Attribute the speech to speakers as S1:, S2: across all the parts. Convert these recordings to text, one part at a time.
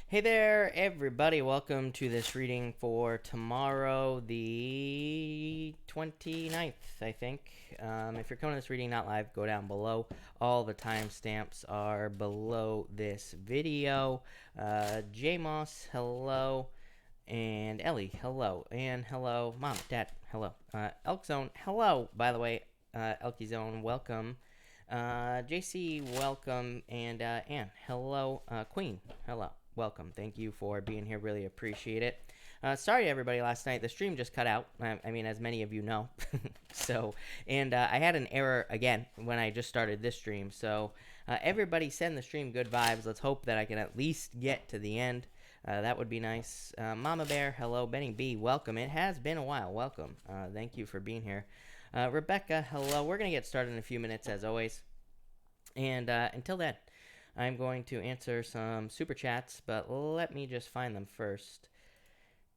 S1: Hey there, everybody. Welcome to this reading for tomorrow, the 29th, I think. If you're coming to this reading not live, go down below. All the timestamps are below this video. J Moss, hello. And Ellie, hello. And hello, Mom, Dad, hello. Elk Zone, hello, by the way. Elky Zone, welcome. JC, welcome. And Anne, hello. Queen, hello. Welcome. Thank you for being here. Really appreciate it. Sorry, everybody, last night. The stream just cut out. I mean, as many of you know. I had an error again when I just started this stream. So, everybody send the stream good vibes. Let's hope that I can at least get to the end. That would be nice. Mama Bear, hello. Benny B, welcome. It has been a while. Welcome. Thank you for being here. Rebecca, hello. We're going to get started in a few minutes, as always. And until then, I'm going to answer some super chats, but let me just find them first.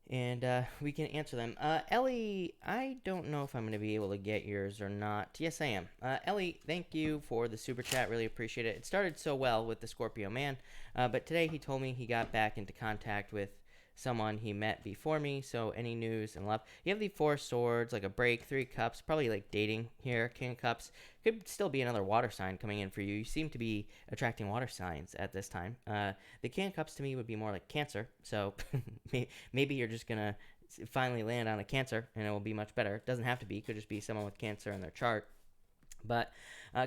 S1: And we can answer them. Ellie, I don't know if I'm going to be able to get yours or not. Yes, I am. Ellie, thank you for the super chat. Really appreciate it. It started so well with the Scorpio man, but today he told me he got back into contact with someone he met before me. So any news and love? You have the Four Swords, like a break, Three Cups, probably like dating here. King of Cups could still be another water sign coming in for you. You seem to be attracting water signs at this time. The King of Cups to me would be more like Cancer. So maybe you're just gonna finally land on a Cancer and it will be much better. It doesn't have to be. It could just be someone with Cancer in their chart. But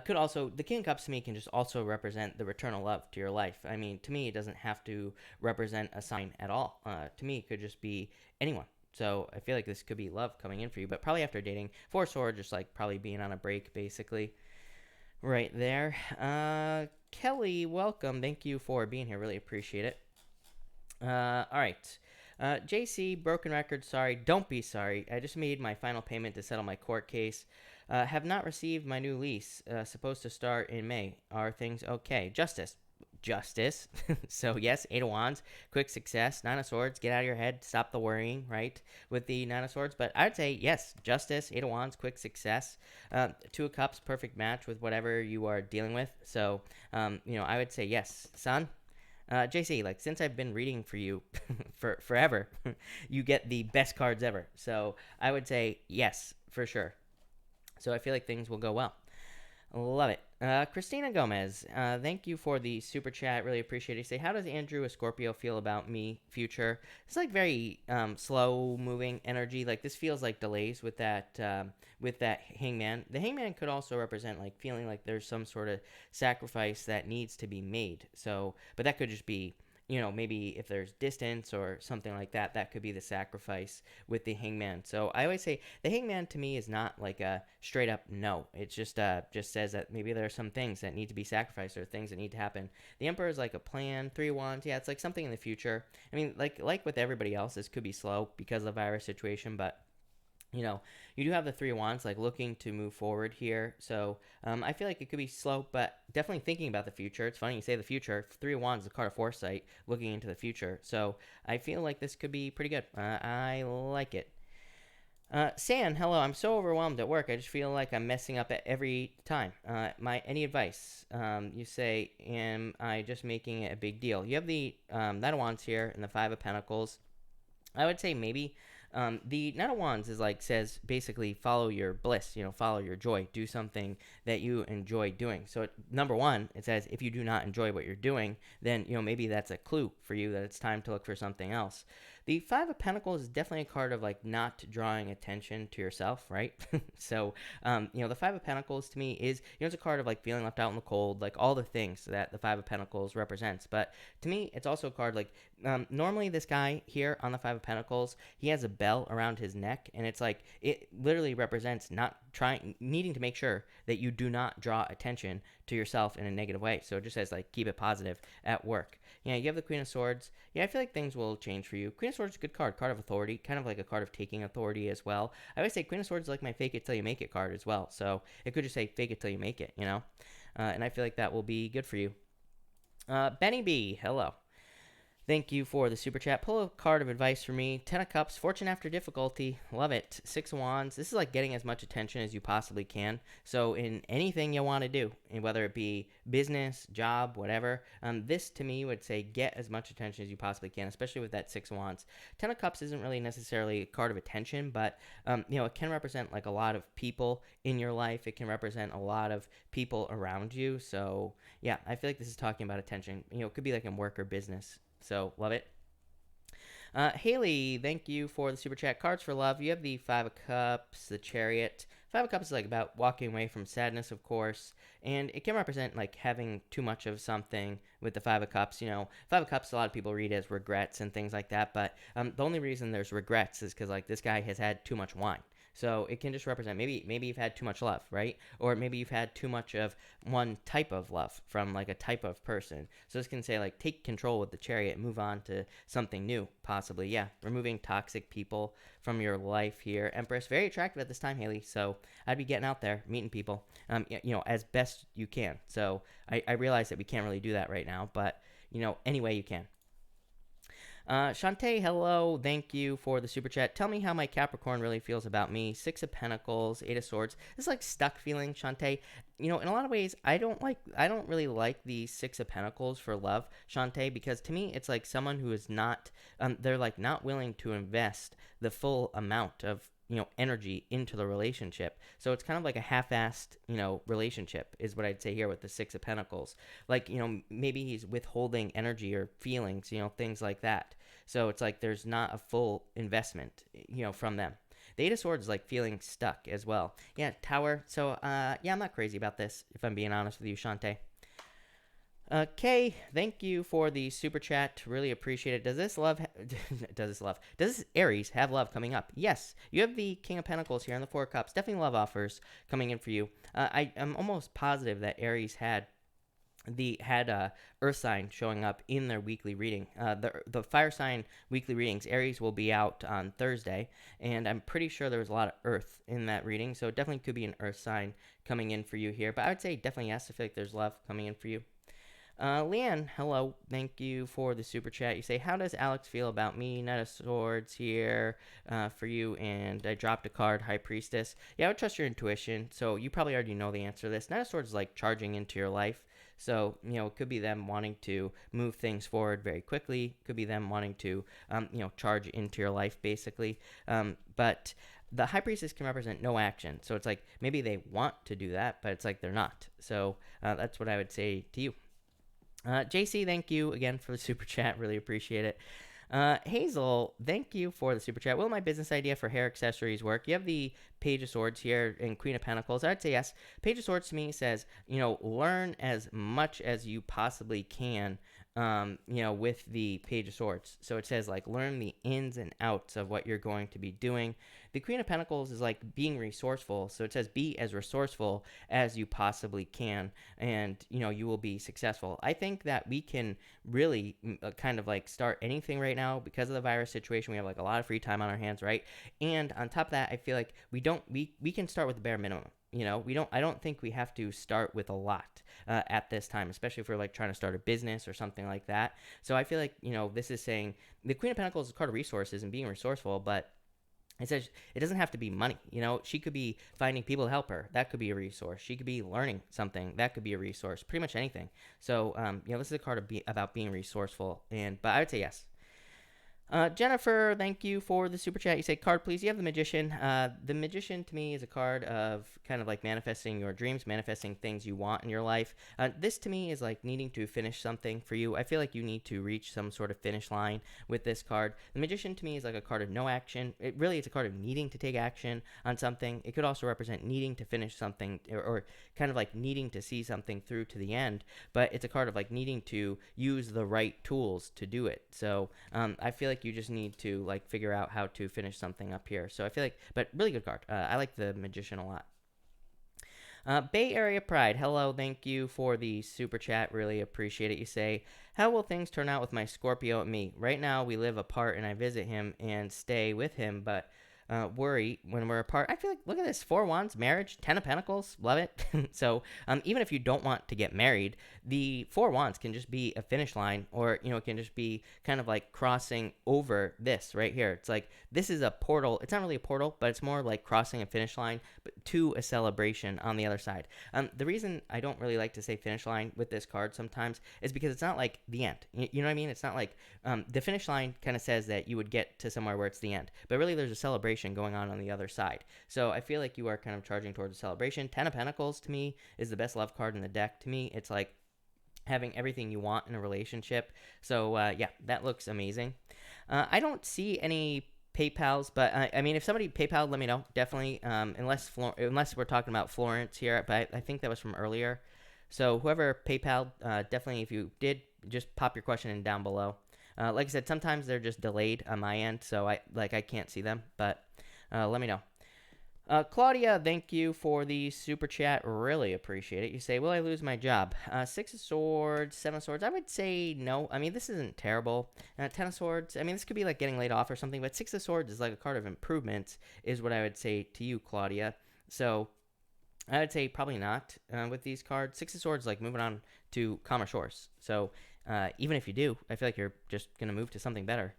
S1: could also, the King of Cups to me can just also represent the return of love to your life. I mean, to me, it doesn't have to represent a sign at all. To me, it could just be anyone. So I feel like this could be love coming in for you, but probably after dating. Four Swords, just like probably being on a break, basically. Right there. Kelly, welcome. Thank you for being here. Really appreciate it. All right. JC, broken record, sorry. Don't be sorry. I just made my final payment to settle my court case. Have not received my new lease. Supposed to start in May. Are things okay? Justice. Justice. So, yes, Eight of Wands. Quick success. Nine of Swords. Get out of your head. Stop the worrying, right? With the Nine of Swords. But I would say, yes, Justice. Eight of Wands. Quick success. Two of Cups. Perfect match with whatever you are dealing with. So, I would say, yes, son. JC, like since I've been reading for you for forever, you get the best cards ever. So I would say yes, for sure. So I feel like things will go well. Love it. Christina Gomez, thank you for the super chat. Really appreciate it. You say, how does Andrew, a Scorpio, feel about me future? It's like very slow moving energy. Like this feels like delays with that hangman. The hangman could also represent like feeling like there's some sort of sacrifice that needs to be made. So, but that could just be, maybe if there's distance or something like that, that could be the sacrifice with the hangman. So I always say the hangman to me is not like a straight up no. It just says that maybe there are some things that need to be sacrificed or things that need to happen. The emperor is like a plan. Three of Wands, yeah, it's like something in the future. I mean, like with everybody else, this could be slow because of the virus situation, but you do have the Three of Wands, like looking to move forward here. So I feel like it could be slow, but definitely thinking about the future. It's funny you say the future. Three of Wands is a card of foresight, looking into the future. So I feel like this could be pretty good. I like it. San, hello. I'm so overwhelmed at work. I just feel like I'm messing up at every time. Any advice? You say, am I just making it a big deal? You have the Knight of Wands here and the Five of Pentacles. I would say maybe. The Knight of Wands is like says basically follow your bliss, follow your joy, do something that you enjoy doing. So number one, it says if you do not enjoy what you're doing, then maybe that's a clue for you that it's time to look for something else. The Five of Pentacles is definitely a card of like not drawing attention to yourself, right? So the Five of Pentacles to me is it's a card of like feeling left out in the cold, like all the things that the Five of Pentacles represents. But to me, it's also a card like normally this guy here on the Five of Pentacles, he has a bell around his neck, and it's like it literally represents needing to make sure that you do not draw attention to yourself in a negative way. So it just says like keep it positive at work. You have the Queen of Swords. I feel like things will change for you. Queen of Swords is a good card of authority, kind of like a card of taking authority as well. I always say Queen of Swords is like my fake it till you make it card as well. So it could just say fake it till you make it, and I feel like that will be good for you. Benny B, hello. Thank you for the super chat. Pull a card of advice for me. 10 of Cups, Fortune after difficulty. Love it. 6 of Wands. This is like getting as much attention as you possibly can. So in anything you want to do, and whether it be business, job, whatever, this to me would say get as much attention as you possibly can, especially with that 6 of Wands. 10 of Cups isn't really necessarily a card of attention, but it can represent like a lot of people in your life. It can represent a lot of people around you. So yeah, I feel like this is talking about attention. It could be like in work or business. So, love it. Haley, thank you for the super chat. Cards for love. You have the 5 of Cups, the Chariot. 5 of Cups is like about walking away from sadness, of course, and it can represent like having too much of something with the 5 of Cups. 5 of Cups, a lot of people read as regrets and things like that, but the only reason there's regrets is because like this guy has had too much wine. So it can just represent maybe you've had too much love, right? Or maybe you've had too much of one type of love from like a type of person. So this can say like take control with the Chariot, move on to something new, possibly. Yeah, removing toxic people from your life here. Empress, very attractive at this time, Haley. So I'd be getting out there, meeting people, as best you can. So I realize that we can't really do that right now, but any way you can. Shantae, hello. Thank you for the super chat. Tell me how my Capricorn really feels about me. 6 of Pentacles, 8 of Swords. This is like stuck feeling, Shantae. In a lot of ways, I don't really like the 6 of Pentacles for love, Shantae, because to me, it's like someone who is not, they're like not willing to invest the full amount of energy into the relationship. So it's kind of like a half-assed, relationship is what I'd say here with the 6 of Pentacles. Like, maybe he's withholding energy or feelings, things like that. So it's like there's not a full investment, from them. The 8 of Swords is like feeling stuck as well. Yeah, Tower. So, I'm not crazy about this, if I'm being honest with you, Shantae. Kay, thank you for the super chat. Really appreciate it. Does this Aries have love coming up? Yes. You have the King of Pentacles here and the 4 of Cups. Definitely love offers coming in for you. I'm almost positive that Aries had Earth sign showing up in their weekly reading. The fire sign weekly readings, Aries will be out on Thursday, and I'm pretty sure there was a lot of Earth in that reading, so it definitely could be an Earth sign coming in for you here. But I would say definitely yes. I feel like there's love coming in for you. Leanne, hello. Thank you for the super chat. You say, how does Alex feel about me? Knight of Swords here for you, and I dropped a card, High Priestess. Yeah, I would trust your intuition, so you probably already know the answer to this. Knight of Swords is like charging into your life, so, it could be them wanting to move things forward very quickly. Could be them wanting to, charge into your life, basically. But the High Priestess can represent no action, so it's like maybe they want to do that, but it's like they're not. So that's what I would say to you. JC, thank you again for the super chat. Really appreciate it. Hazel, thank you for the super chat. Will my business idea for hair accessories work? You have the Page of Swords here and Queen of Pentacles. I'd say yes. Page of Swords to me says, learn as much as you possibly can, with the Page of Swords. So it says, like, learn the ins and outs of what you're going to be doing. The Queen of Pentacles is like being resourceful. So it says be as resourceful as you possibly can, and, you will be successful. I think that we can really kind of like start anything right now because of the virus situation. We have like a lot of free time on our hands, right? And on top of that, I feel like we can start with the bare minimum. I don't think we have to start with a lot at this time, especially if we're like trying to start a business or something like that. So I feel like, this is saying the Queen of Pentacles is a card of resources and being resourceful, but it says it doesn't have to be money. She could be finding people to help her. That could be a resource. She could be learning something. That could be a resource. Pretty much anything. So, this is a card about being resourceful. But I would say yes. Jennifer, thank you for the super chat. You say, card, please. You have the Magician. The Magician, to me, is a card of kind of like manifesting your dreams, manifesting things you want in your life. This, to me, is like needing to finish something for you. I feel like you need to reach some sort of finish line with this card. The Magician, to me, is like a card of no action. It's a card of needing to take action on something. It could also represent needing to finish something or kind of like needing to see something through to the end. But it's a card of like needing to use the right tools to do it. So I feel like you just need to like figure out how to finish something up here. So I feel like, but really good card. I like the Magician a lot. Bay Area Pride, hello, thank you for the super chat. Really appreciate it. You say, how will things turn out with my Scorpio and me? Right now we live apart and I visit him and stay with him, but worry when we're apart. I feel like, look at this, 4 wands, marriage, 10 of Pentacles, love it. So even if you don't want to get married, the 4 wands can just be a finish line, or it can just be kind of like crossing over this right here. It's like this is a portal. It's not really a portal, but it's more like crossing a finish line, but to a celebration on the other side. The reason I don't really like to say finish line with this card sometimes is because it's not like the end. You know what I mean? It's not like the finish line kind of says that you would get to somewhere where it's the end, but really there's a celebration going on the other side. So I feel like you are kind of charging towards a celebration. 10 of Pentacles to me is the best love card in the deck. To me, it's like having everything you want in a relationship. So yeah, that looks amazing. I don't see any PayPals, but I mean, if somebody PayPal, let me know. Definitely, unless we're talking about Florence here, but I think that was from earlier. So whoever PayPal, definitely, if you did, just pop your question in down below. Like I said, sometimes they're just delayed on my end, so I can't see them, but let me know. Claudia, thank you for the super chat. Really appreciate it. You say, will I lose my job? 6 of Swords, 7 of Swords. I would say no. I mean, this isn't terrible. 10 of Swords, I mean, this could be like getting laid off or something, but 6 of Swords is like a card of improvements, is what I would say to you, Claudia. So I would say probably not with these cards. 6 of Swords is like moving on to calmer shores. So even if you do, I feel like you're just going to move to something better.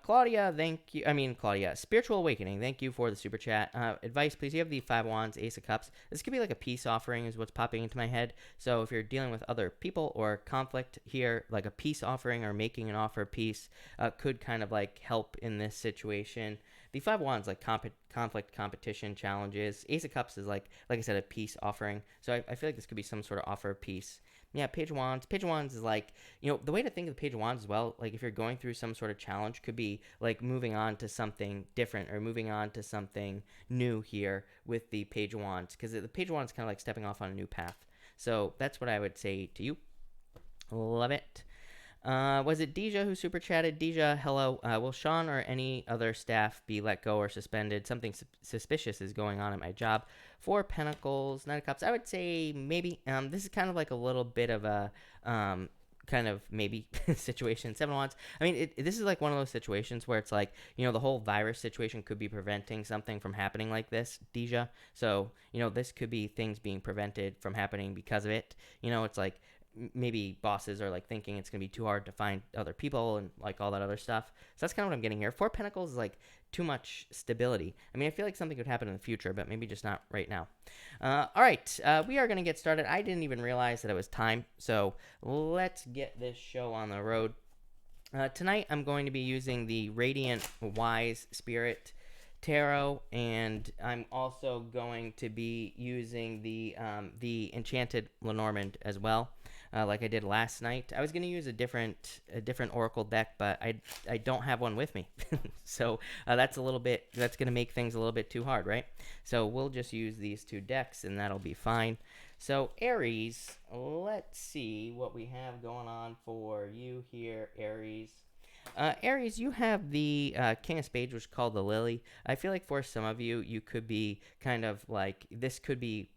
S1: Claudia, thank you. Claudia, Spiritual Awakening, thank you for the super chat. Advice, please. You have the 5 wands, Ace of Cups. This could be like a peace offering is what's popping into my head. So if you're dealing with other people or conflict here, like a peace offering or making an offer of peace could kind of like help in this situation. The 5 wands, like conflict, competition, challenges. Ace of Cups is like I said, a peace offering. So I feel like this could be some sort of offer of peace. Yeah, Page of Wands. Page of Wands is like, the way to think of the Page of Wands as well, like if you're going through some sort of challenge, could be like moving on to something different or moving on to something new here with the Page of Wands, because the Page of Wands is kind of like stepping off on a new path. So that's what I would say to you. Love it. Was it Deja who super chatted? Deja, hello. Will Sean or any other staff be let go or suspended? Something suspicious is going on at my job. 4 Pentacles, 9 of Cups. I would say maybe. This is kind of like a little bit of a kind of maybe situation. 7 Wands. I mean, this is like one of those situations where it's like, the whole virus situation could be preventing something from happening like this, Deja. So, this could be things being prevented from happening because of it. It's like, maybe bosses are like thinking it's gonna be too hard to find other people and like all that other stuff. So that's kind of what I'm getting here. 4 Pentacles is like too much stability. I mean, I feel like something could happen in the future, but maybe just not right now. All right, we are gonna get started. I didn't even realize that it was time, so let's get this show on the road. Tonight I'm going to be using the Radiant Wise Spirit Tarot, and I'm also going to be using the Enchanted Lenormand as well. Like I did last night. I was going to use a different Oracle deck, but I don't have one with me. So that's going to make things a little bit too hard, right? So we'll just use these 2 decks, and that'll be fine. So Aries, let's see what we have going on for you here, Aries. Aries, you have the King of Spades, which is called the Lily. I feel like for some of you, you could be kind of like, this could be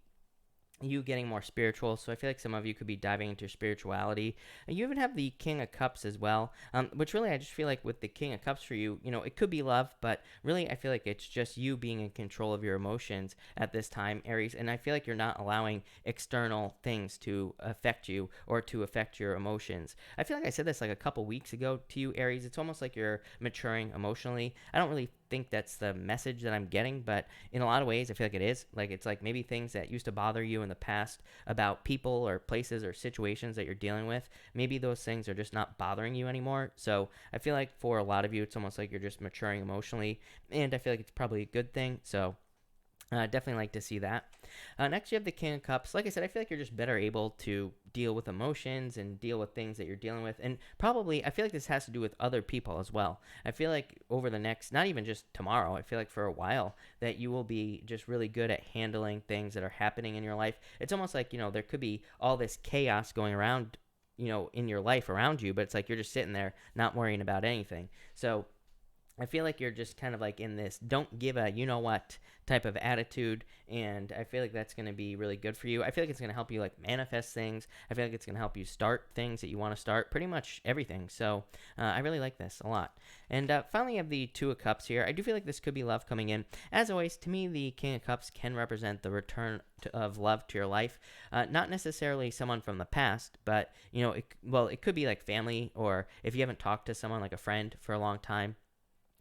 S1: you getting more spiritual. So I feel like some of you could be diving into spirituality. And you even have the King of Cups as well, which really I just feel like with the King of Cups for you, it could be love, but really I feel like it's just you being in control of your emotions at this time, Aries. And I feel like you're not allowing external things to affect you or to affect your emotions. I feel like I said this like a couple weeks ago to you, Aries. It's almost like you're maturing emotionally. I don't really think that's the message that I'm getting, but in a lot of ways I feel like it is. Like it's like maybe things that used to bother you in the past about people or places or situations that you're dealing with, maybe those things are just not bothering you anymore. So I feel like for a lot of you it's almost like you're just maturing emotionally, and I feel like it's probably a good thing. So definitely like to see that. Next, you have the King of Cups. Like I said, I feel like you're just better able to deal with emotions and deal with things that you're dealing with. And probably, I feel like this has to do with other people as well. I feel like over the next, not even just tomorrow, I feel like for a while, that you will be just really good at handling things that are happening in your life. It's almost like, there could be all this chaos going around, in your life around you, but it's like you're just sitting there not worrying about anything. So I feel like you're just kind of like in this don't give a you know what type of attitude, and I feel like that's going to be really good for you. I feel like it's going to help you like manifest things. I feel like it's going to help you start things that you want to start, pretty much everything. So I really like this a lot. And finally, I have the Two of Cups here. I do feel like this could be love coming in. As always, to me, the King of Cups can represent the return of love to your life. Not necessarily someone from the past, but it could be like family, or if you haven't talked to someone like a friend for a long time,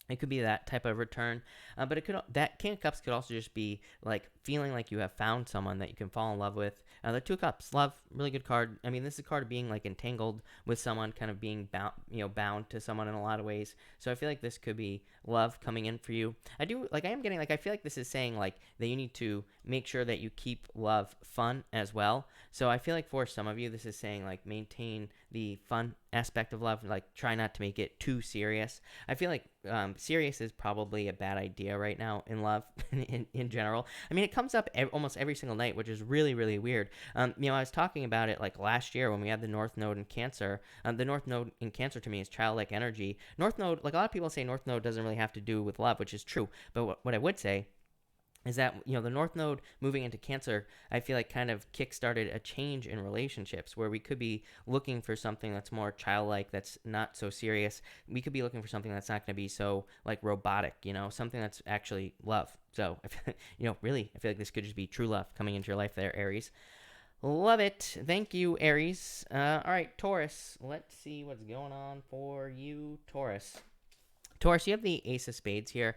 S1: it could be that type of return, but that King of Cups could also just be like feeling like you have found someone that you can fall in love with. The Two of Cups, love, really good card. I mean, this is a card of being like entangled with someone, kind of being bound to someone in a lot of ways. So I feel like this could be love coming in for you. I am getting like I feel like this is saying like that you need to make sure that you keep love fun as well. So I feel like for some of you, this is saying like maintain the fun aspect of love, like try not to make it too serious. I feel like serious is probably a bad idea right now in love in general. I mean, it comes up almost every single night, which is really, really weird. I was talking about it like last year when we had the North Node in Cancer. The North Node in Cancer to me is childlike energy. North Node, like a lot of people say North Node doesn't really have to do with love, which is true. But what I would say is that the North Node moving into Cancer, I feel like kind of kickstarted a change in relationships where we could be looking for something that's more childlike, that's not so serious. We could be looking for something that's not going to be so like robotic, something that's actually love. So really, I feel like this could just be true love coming into your life there, Aries. Love it. Thank you, Aries. All right, Taurus. Let's see what's going on for you, Taurus. Taurus, you have the Ace of Spades here.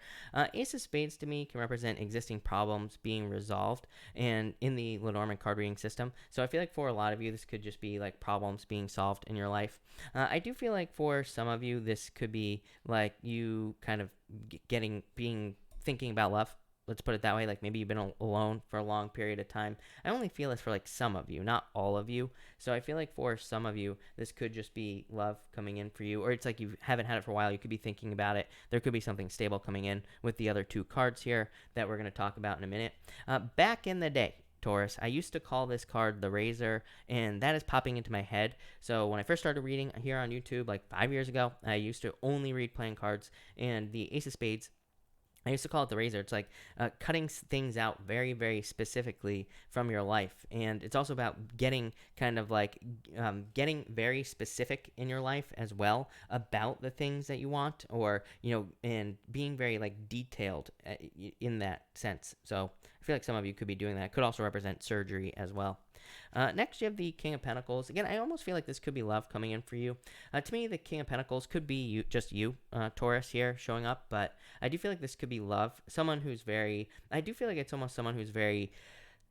S1: Ace of Spades to me can represent existing problems being resolved and in the Lenormand card reading system. So I feel like for a lot of you, this could just be like problems being solved in your life. I do feel like for some of you, this could be like you kind of thinking about love. Let's put it that way. Like maybe you've been alone for a long period of time. I only feel this for like some of you, not all of you. So I feel like for some of you, this could just be love coming in for you, or it's like you haven't had it for a while. You could be thinking about it. There could be something stable coming in with the other two cards here that we're going to talk about in a minute. Back in the day, Taurus, I used to call this card the Razor, and that is popping into my head. So when I first started reading here on YouTube like 5 years ago, I used to only read playing cards, and the Ace of Spades, I used to call it the Razor. It's like cutting things out very, very specifically from your life. And it's also about getting kind of like getting very specific in your life as well about the things that you want, or, and being very like detailed in that sense. So I feel like some of you could be doing that. Could also represent surgery as well. Next, you have the King of Pentacles. Again, I almost feel like this could be love coming in for you. To me, the King of Pentacles could be you, Taurus here showing up, but I do feel like this could be love. I do feel like it's almost someone who's very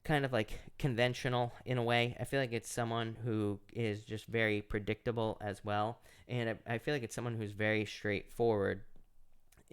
S1: kind of like conventional in a way. I feel like it's someone who is just very predictable as well. And I feel like it's someone who's very straightforward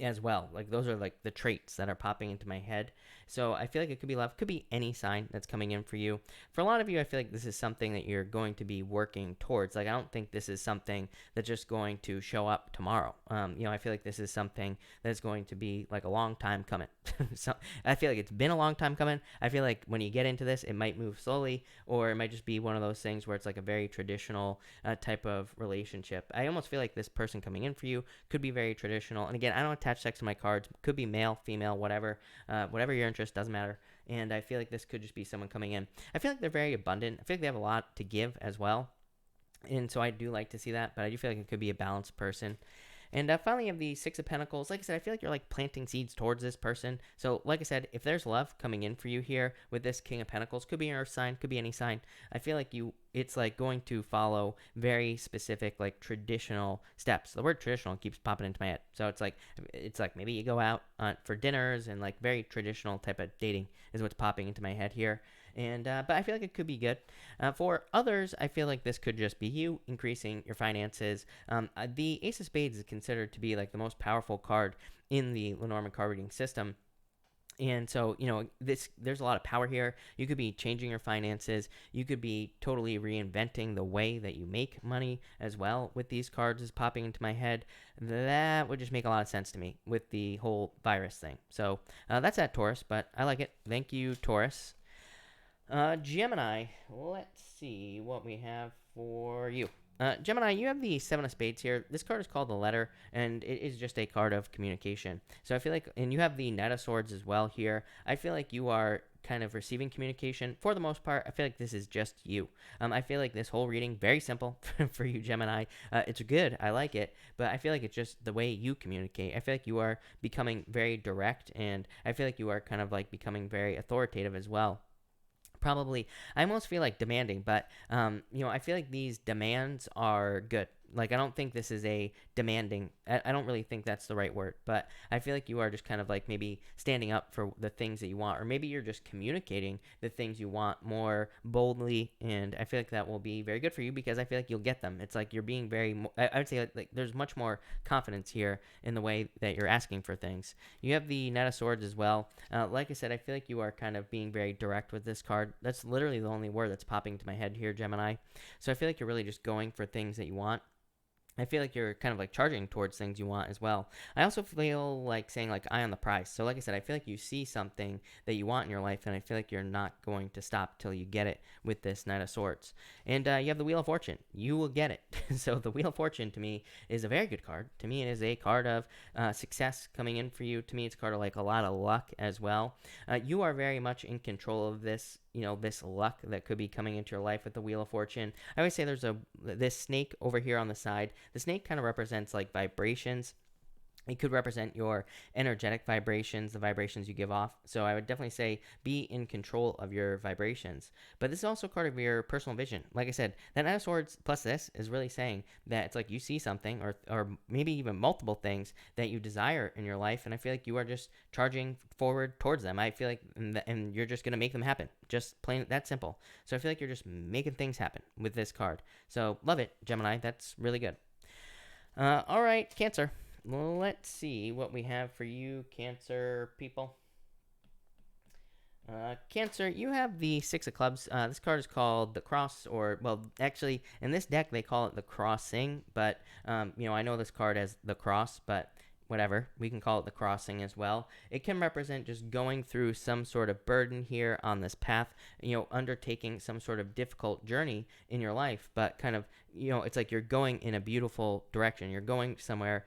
S1: as well. Like those are like the traits that are popping into my head. So I feel like it could be love, could be any sign that's coming in for you. For a lot of you, I feel like this is something that you're going to be working towards. Like I don't think this is something that's just going to show up tomorrow. I feel like this is something that's going to be like a long time coming. So I feel like it's been a long time coming. I feel like when you get into this, it might move slowly, or it might just be one of those things where it's like a very traditional type of relationship. I almost feel like this person coming in for you could be very traditional. And again, I don't attach sex to my cards. Could be male, female, whatever your interest, doesn't matter. And I feel like this could just be someone coming in. I feel like they're very abundant. I feel like they have a lot to give as well, and so I do like to see that, but I do feel like it could be a balanced person. And finally, you have the Six of Pentacles. Like I said, I feel like you're like planting seeds towards this person. So like I said, if there's love coming in for you here with this King of Pentacles, could be an earth sign, could be any sign. I feel like it's like going to follow very specific, like traditional steps. The word traditional keeps popping into my head. So it's like maybe you go out for dinners, and like very traditional type of dating is what's popping into my head here. And but I feel like it could be good. For others, I feel like this could just be you increasing your finances. The Ace of Spades is considered to be like the most powerful card in the Lenormand card reading system. And so, there's a lot of power here. You could be changing your finances. You could be totally reinventing the way that you make money as well with these cards is popping into my head. That would just make a lot of sense to me with the whole virus thing. So that's that, Taurus, but I like it. Thank you, Taurus. Gemini, let's see what we have for you. Gemini, you have the Seven of Spades here. This card is called the Letter, and it is just a card of communication. So I feel like, and you have the Knight of Swords as well here. I feel like you are kind of receiving communication for the most part. I feel like this is just you. I feel like this whole reading, very simple for you, Gemini. It's good. I like it, but I feel like it's just the way you communicate. I feel like you are becoming very direct, and I feel like you are kind of like becoming very authoritative as well. Probably, I almost feel like demanding, but I feel like these demands are good. Like, I don't think this is a demanding. I don't really think that's the right word, but I feel like you are just kind of like maybe standing up for the things that you want, or maybe you're just communicating the things you want more boldly, and I feel like that will be very good for you because I feel like you'll get them. It's like you're being very, I would say like there's much more confidence here in the way that you're asking for things. You have the Knight of Swords as well. Like I said, I feel like you are kind of being very direct with this card. That's literally the only word that's popping to my head here, Gemini. So I feel like you're really just going for things that you want. I feel like you're kind of like charging towards things you want as well. I also feel like saying like eye on the prize. So like I said, I feel like you see something that you want in your life, and I feel like you're not going to stop till you get it with this Knight of Swords. And you have the Wheel of Fortune. You will get it. So the Wheel of Fortune to me is a very good card. To me, it is a card of success coming in for you. To me, it's a card of like a lot of luck as well. You are very much in control of this, this luck that could be coming into your life with the Wheel of Fortune. I always say there's this snake over here on the side. The snake kind of represents like vibrations. It could represent your energetic vibrations, the vibrations you give off. So I would definitely say be in control of your vibrations. But this is also part of your personal vision. Like I said, that Knight of Swords plus this is really saying that it's like you see something or maybe even multiple things that you desire in your life. And I feel like you are just charging forward towards them. I feel like, and you're just going to make them happen. Just plain that simple. So I feel like you're just making things happen with this card. So love it, Gemini. That's really good. All right, Cancer. Let's see what we have for you, Cancer people. Cancer, you have the Six of Clubs. This card is called the Cross, or, well, actually, in this deck, they call it the Crossing, but, I know this card as the Cross, but whatever, we can call it the Crossing as well. It can represent just going through some sort of burden here on this path, undertaking some sort of difficult journey in your life, but kind of, it's like you're going in a beautiful direction. You're going somewhere.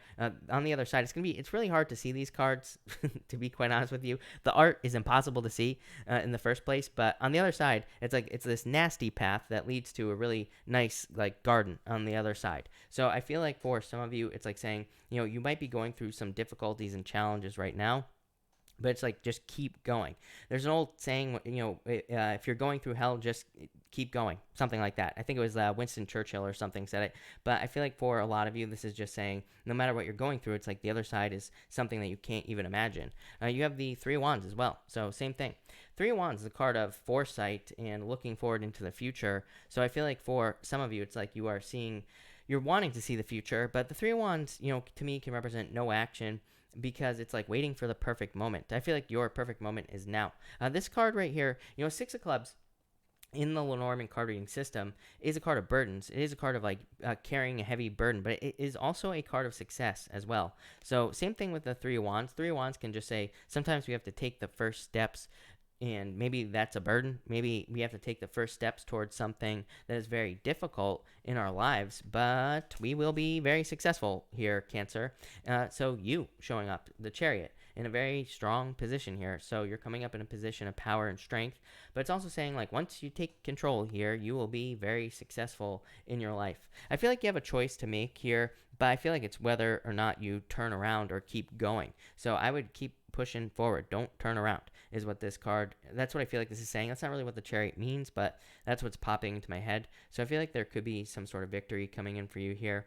S1: On the other side, it's really hard to see these cards, to be quite honest with you. The art is impossible to see in the first place, but on the other side, it's this nasty path that leads to a really nice, like, garden on the other side. So I feel like for some of you, it's like saying, you might be going through some difficulties and challenges right now, but it's like, just keep going. There's an old saying, if you're going through hell, just keep going. Something like that. I think it was Winston Churchill or something said it. But I feel like for a lot of you, this is just saying, no matter what you're going through, it's like the other side is something that you can't even imagine. You have the Three of Wands as well. So same thing. Three of Wands is a card of foresight and looking forward into the future. So I feel like for some of you, it's like you're wanting to see the future, but the Three of Wands, to me can represent no action, because it's like waiting for the perfect moment. I feel like your perfect moment is now. This card right here, Six of Clubs in the Lenormand card reading system is a card of burdens. It is a card of like carrying a heavy burden, but it is also a card of success as well. So same thing with the Three of Wands. Three of Wands can just say sometimes we have to take the first steps, and maybe that's a burden. Maybe we have to take the first steps towards something that is very difficult in our lives, but we will be very successful here, Cancer. So you showing up, the Chariot, in a very strong position here. So you're coming up in a position of power and strength, but it's also saying like once you take control here, you will be very successful in your life. I feel like you have a choice to make here, but I feel like it's whether or not you turn around or keep going. So I would keep pushing forward. Don't turn around is what that's what I feel like this is saying. That's not really what the Chariot means, but that's what's popping into my head. So I feel like there could be some sort of victory coming in for you here.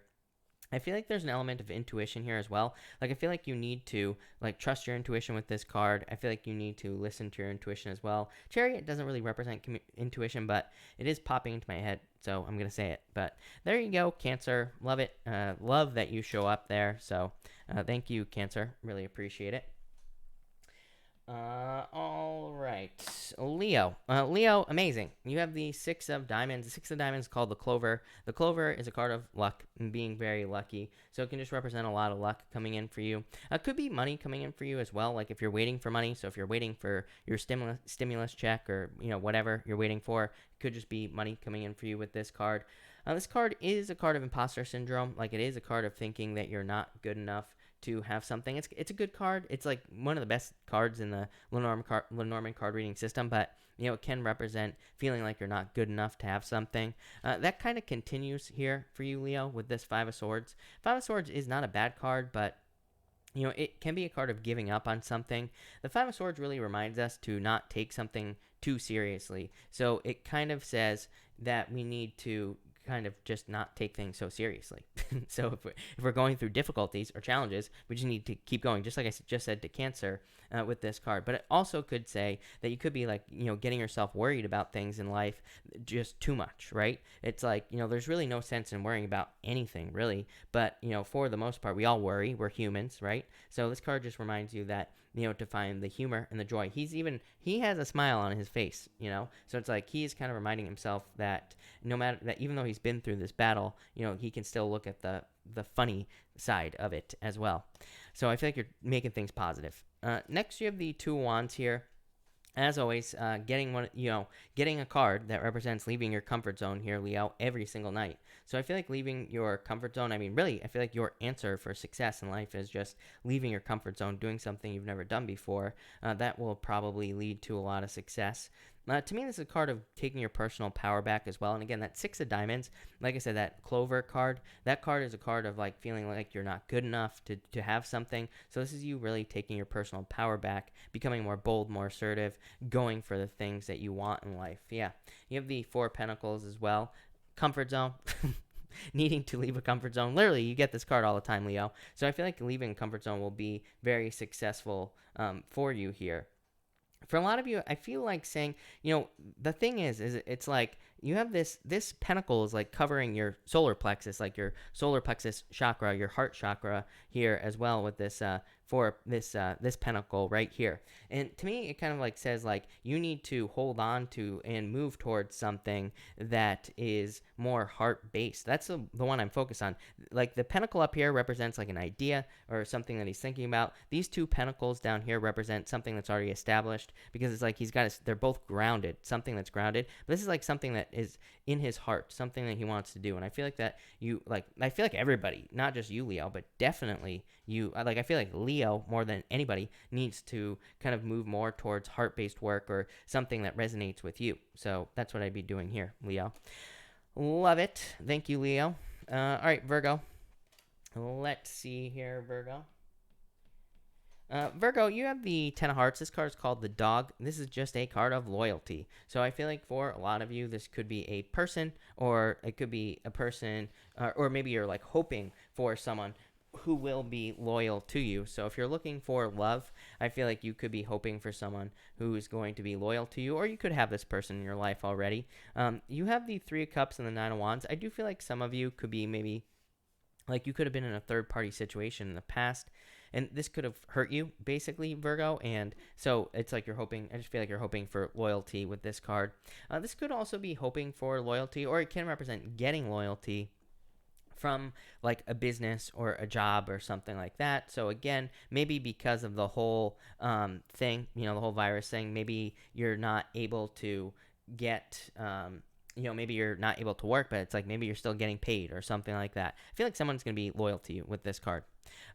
S1: I feel like there's an element of intuition here as well. Like, I feel like you need to, like, trust your intuition with this card. I feel like you need to listen to your intuition as well. Chariot doesn't really represent intuition, but it is popping into my head, so I'm going to say it. But there you go, Cancer. Love it. Love that you show up there. So thank you, Cancer. Really appreciate it. All right, Leo. Leo, amazing. You have the Six of Diamonds. The Six of Diamonds is called the Clover. The Clover is a card of luck and being very lucky. So it can just represent a lot of luck coming in for you. It could be money coming in for you as well. Like if you're waiting for money. So if you're waiting for your stimulus check or, whatever you're waiting for, it could just be money coming in for you with this card. This card is a card of imposter syndrome. Like, it is a card of thinking that you're not good enough to have something. It's a good card. It's like one of the best cards in the Lenormand card reading system, but it can represent feeling like you're not good enough to have something. That kind of continues here for you, Leo, with this Five of Swords. Five of Swords is not a bad card, but it can be a card of giving up on something. The Five of Swords really reminds us to not take something too seriously. So it kind of says that we need to kind of just not take things so seriously. So if we're going through difficulties or challenges, we just need to keep going, just like I just said to Cancer with this card. But it also could say that you could be like, getting yourself worried about things in life just too much, right? It's like, there's really no sense in worrying about anything, really. But, for the most part, we all worry. We're humans, right? So this card just reminds you that, to find the humor and the joy. He has a smile on his face, so it's like he's kind of reminding himself that no matter that, even though he's been through this battle, he can still look at the funny side of it as well. So I feel like you're making things positive. Next, you have the Two of Wands here. As always, getting a card that represents leaving your comfort zone here, Leo, every single night. So I feel like leaving your comfort zone, really, I feel like your answer for success in life is just leaving your comfort zone, doing something you've never done before. That will probably lead to a lot of success. To me, this is a card of taking your personal power back as well. And again, that Six of Diamonds, like I said, that Clover card, that card is a card of like feeling like you're not good enough to have something. So this is you really taking your personal power back, becoming more bold, more assertive, going for the things that you want in life. Yeah. You have the Four of Pentacles as well. Comfort zone. Needing to leave a comfort zone. Literally, you get this card all the time, Leo. So I feel like leaving a comfort zone will be very successful for you here. For a lot of you, I feel like saying, the thing is it's like you have this pentacle is like covering your solar plexus, like your solar plexus chakra, your heart chakra here as well with this this pentacle right here. And to me, it kind of like says like you need to hold on to and move towards something that is more heart based. That's the one I'm focused on. Like the pentacle up here represents like an idea or something that he's thinking about. These two pentacles down here represent something that's already established, because it's like they're both grounded, something that's grounded. But this is like something that is in his heart, something that he wants to do. And I feel like that I feel like everybody, not just you, Leo, but definitely you, I feel like Leo more than anybody needs to kind of move more towards heart-based work or something that resonates with you. So that's what I'd be doing here, Leo. Love it. Thank you, Leo. All right, Virgo. Let's see here, Virgo. Virgo, you have the Ten of Hearts. This card is called the Dog. This is just a card of loyalty. So I feel like for a lot of you, this could be a person, or it could be a person, or maybe you're like hoping for someone who will be loyal to you. So if you're looking for love, I feel like you could be hoping for someone who is going to be loyal to you, or you could have this person in your life already. You have the Three of Cups and the Nine of Wands. I do feel like some of you could be maybe like you could have been in a third-party situation in the past, and this could have hurt you, basically, Virgo. And so it's like I just feel like you're hoping for loyalty with this card. This could also be hoping for loyalty, or it can represent getting loyalty from like a business or a job or something like that. So again, maybe because of the whole thing, the whole virus thing, maybe you're not able to get maybe you're not able to work, but it's like maybe you're still getting paid or something like that. I feel like someone's going to be loyal to you with this card.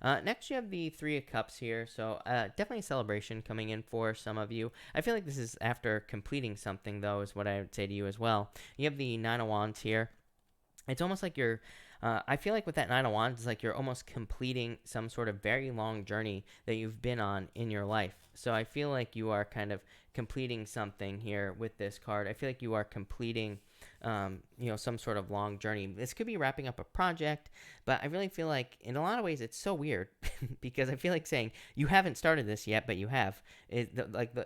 S1: Next, you have the Three of Cups here. So definitely a celebration coming in for some of you. I feel like this is after completing something, though, is what I would say to you as well. You have the Nine of Wands here. It's almost like you're I feel like with that Nine of Wands, it's like you're almost completing some sort of very long journey that you've been on in your life. So I feel like you are kind of completing something here with this card. I feel like you are completing some sort of long journey. This could be wrapping up a project, but I really feel like in a lot of ways it's so weird because I feel like saying you haven't started this yet, but you have.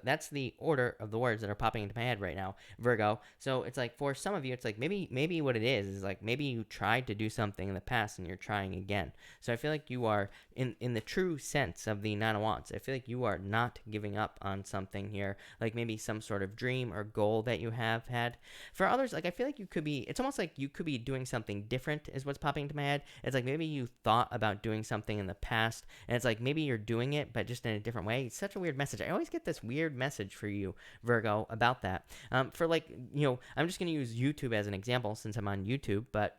S1: That's the order of the words that are popping into my head right now, Virgo. So it's like for some of you, it's like maybe what it is like maybe you tried to do something in the past and you're trying again. So I feel like you are in the true sense of the Nine of Wands. I feel like you are not giving up on something here, like maybe some sort of dream or goal that you have had. For others, like I feel like you could be it's almost like you could be doing something different is what's popping into my head. It's like maybe you thought about doing something in the past, and it's like maybe you're doing it, but just in a different way. It's such a weird message. I always get this weird message for you, Virgo, about that. For like, I'm just going to use YouTube as an example since I'm on YouTube, but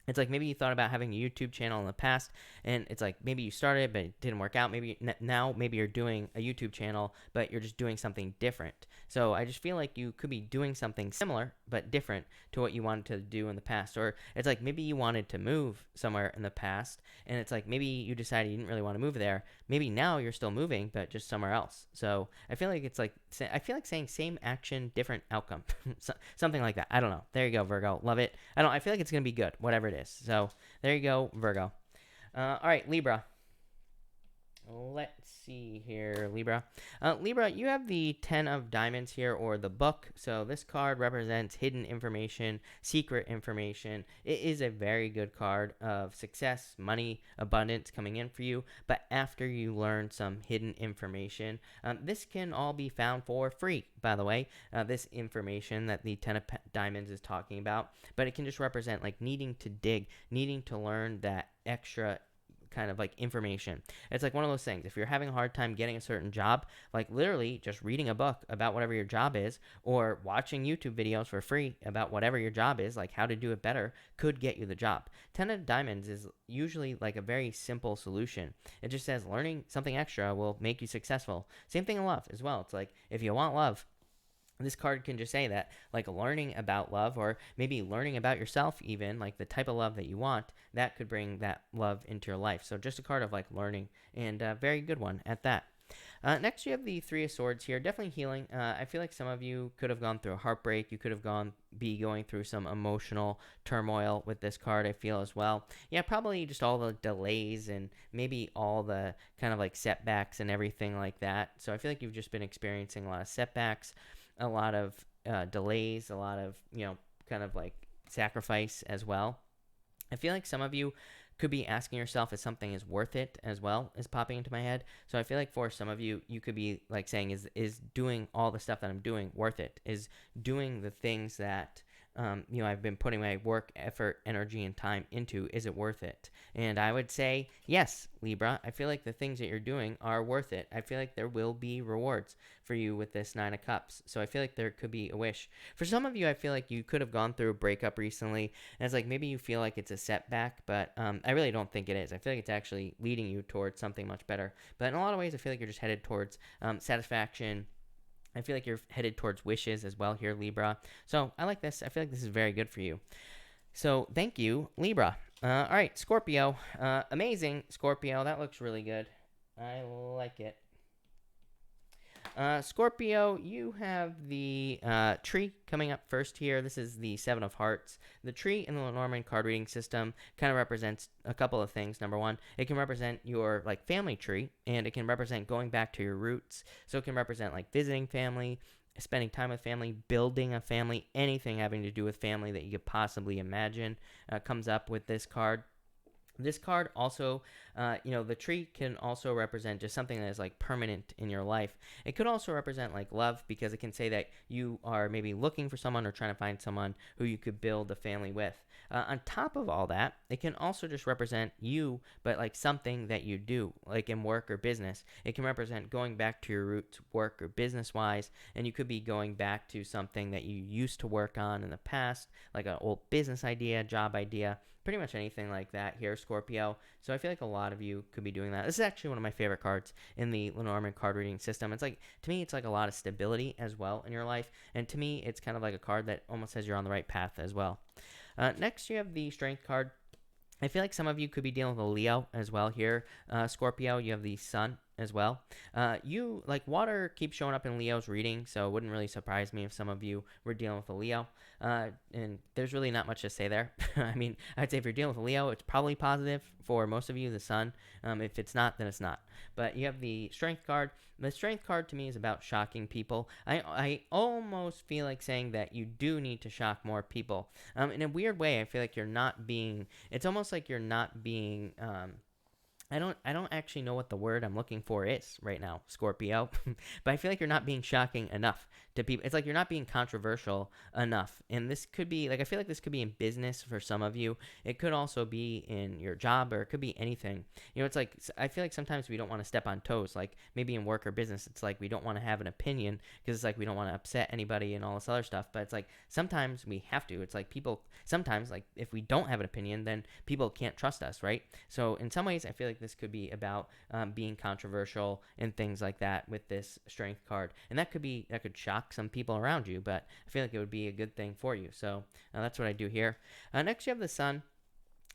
S1: it's like maybe you thought about having a YouTube channel in the past, and it's like maybe you started, but it didn't work out. Maybe now maybe you're doing a YouTube channel, but you're just doing something different. So I just feel like you could be doing something similar, but different to what you wanted to do in the past. Or it's like maybe you wanted to move somewhere in the past, and it's like maybe you decided you didn't really want to move there. Maybe now you're still moving, but just somewhere else. So I feel like I feel like saying same action, different outcome. Something like that. I don't know. There you go, Virgo. Love it. I feel like it's going to be good, whatever it is. So there you go, Virgo. All right, Libra. Let's see here, Libra. Libra, you have the 10 of Diamonds here, or the book. So this card represents hidden information, secret information. It is a very good card of success, money, abundance coming in for you. But after you learn some hidden information, this can all be found for free, by the way. This information that the 10 of Diamonds is talking about. But it can just represent like needing to dig, needing to learn that extra kind of like information. It's like one of those things. If you're having a hard time getting a certain job, like literally just reading a book about whatever your job is, or watching YouTube videos for free about whatever your job is, like how to do it better, could get you the job. 10 of Diamonds is usually like a very simple solution. It just says learning something extra will make you successful. Same thing in love as well. It's like if you want love, this card can just say that, like learning about love, or maybe learning about yourself even, like the type of love that you want, that could bring that love into your life. So just a card of like learning, and a very good one at that. Next, you have the Three of Swords here. Definitely healing. I feel like some of you could have gone through a heartbreak. You could have be going through some emotional turmoil with this card, I feel, as well. Yeah, probably just all the delays and maybe all the kind of like setbacks and everything like that. So I feel like you've just been experiencing a lot of setbacks, a lot of delays, a lot of, kind of like sacrifice as well. I feel like some of you could be asking yourself if something is worth it as well, is popping into my head. So I feel like for some of you, you could be like saying, is doing all the stuff that I'm doing worth it? Is doing the things that I've been putting my work, effort, energy, and time into, is it worth it? And I would say, yes, Libra. I feel like the things that you're doing are worth it. I feel like there will be rewards for you with this 9 of Cups. So I feel like there could be a wish. For some of you, I feel like you could have gone through a breakup recently, and it's like maybe you feel like it's a setback, but I really don't think it is. I feel like it's actually leading you towards something much better. But in a lot of ways, I feel like you're just headed towards satisfaction. I feel like you're headed towards wishes as well here, Libra. So I like this. I feel like this is very good for you. So thank you, Libra. All right, Scorpio. Amazing, Scorpio. That looks really good. I like it. Scorpio, you have the tree coming up first here. This is the 7 of Hearts. The tree in the Lenormand card reading system kind of represents a couple of things. Number one, it can represent your like family tree, and it can represent going back to your roots. So it can represent like visiting family, spending time with family, building a family, anything having to do with family that you could possibly imagine comes up with this card. This card also, the tree can also represent just something that is like permanent in your life. It could also represent like love, because it can say that you are maybe looking for someone or trying to find someone who you could build a family with. On top of all that, it can also just represent you, but like something that you do, like in work or business. It can represent going back to your roots, work or business wise, and you could be going back to something that you used to work on in the past, like an old business idea, job idea, pretty much anything like that here, Scorpio. So I feel like a lot of you could be doing that. This is actually one of my favorite cards in the Lenormand card reading system. It's like, to me, it's like a lot of stability as well in your life. And to me, it's kind of like a card that almost says you're on the right path as well. Next, you have the Strength card. I feel like some of you could be dealing with a Leo as well here. Scorpio, you have the Sun as well. You, like, water keeps showing up in Leo's reading, so it wouldn't really surprise me if some of you were dealing with a Leo. And there's really not much to say there. I mean, I'd say if you're dealing with a Leo, it's probably positive. For most of you, the Sun. If it's not, then it's not. But you have the Strength card. The Strength card to me is about shocking people. I almost feel like saying that you do need to shock more people. In a weird way, I feel like you're not being, it's almost like you're not being, I don't actually know what the word I'm looking for is right now, Scorpio, but I feel like you're not being shocking enough to people. It's like you're not being controversial enough. And this could be like, I feel like this could be in business for some of you. It could also be in your job, or it could be anything. It's like, I feel like sometimes we don't want to step on toes, like maybe in work or business. It's like we don't want to have an opinion because it's like we don't want to upset anybody and all this other stuff. But it's like sometimes we have to. It's like people sometimes, like if we don't have an opinion, then people can't trust us, right? So in some ways, I feel like this could be about being controversial and things like that with this strength card, and that could shock some people around you, but I feel like it would be a good thing for you. So that's what I do here. Next, you have the sun.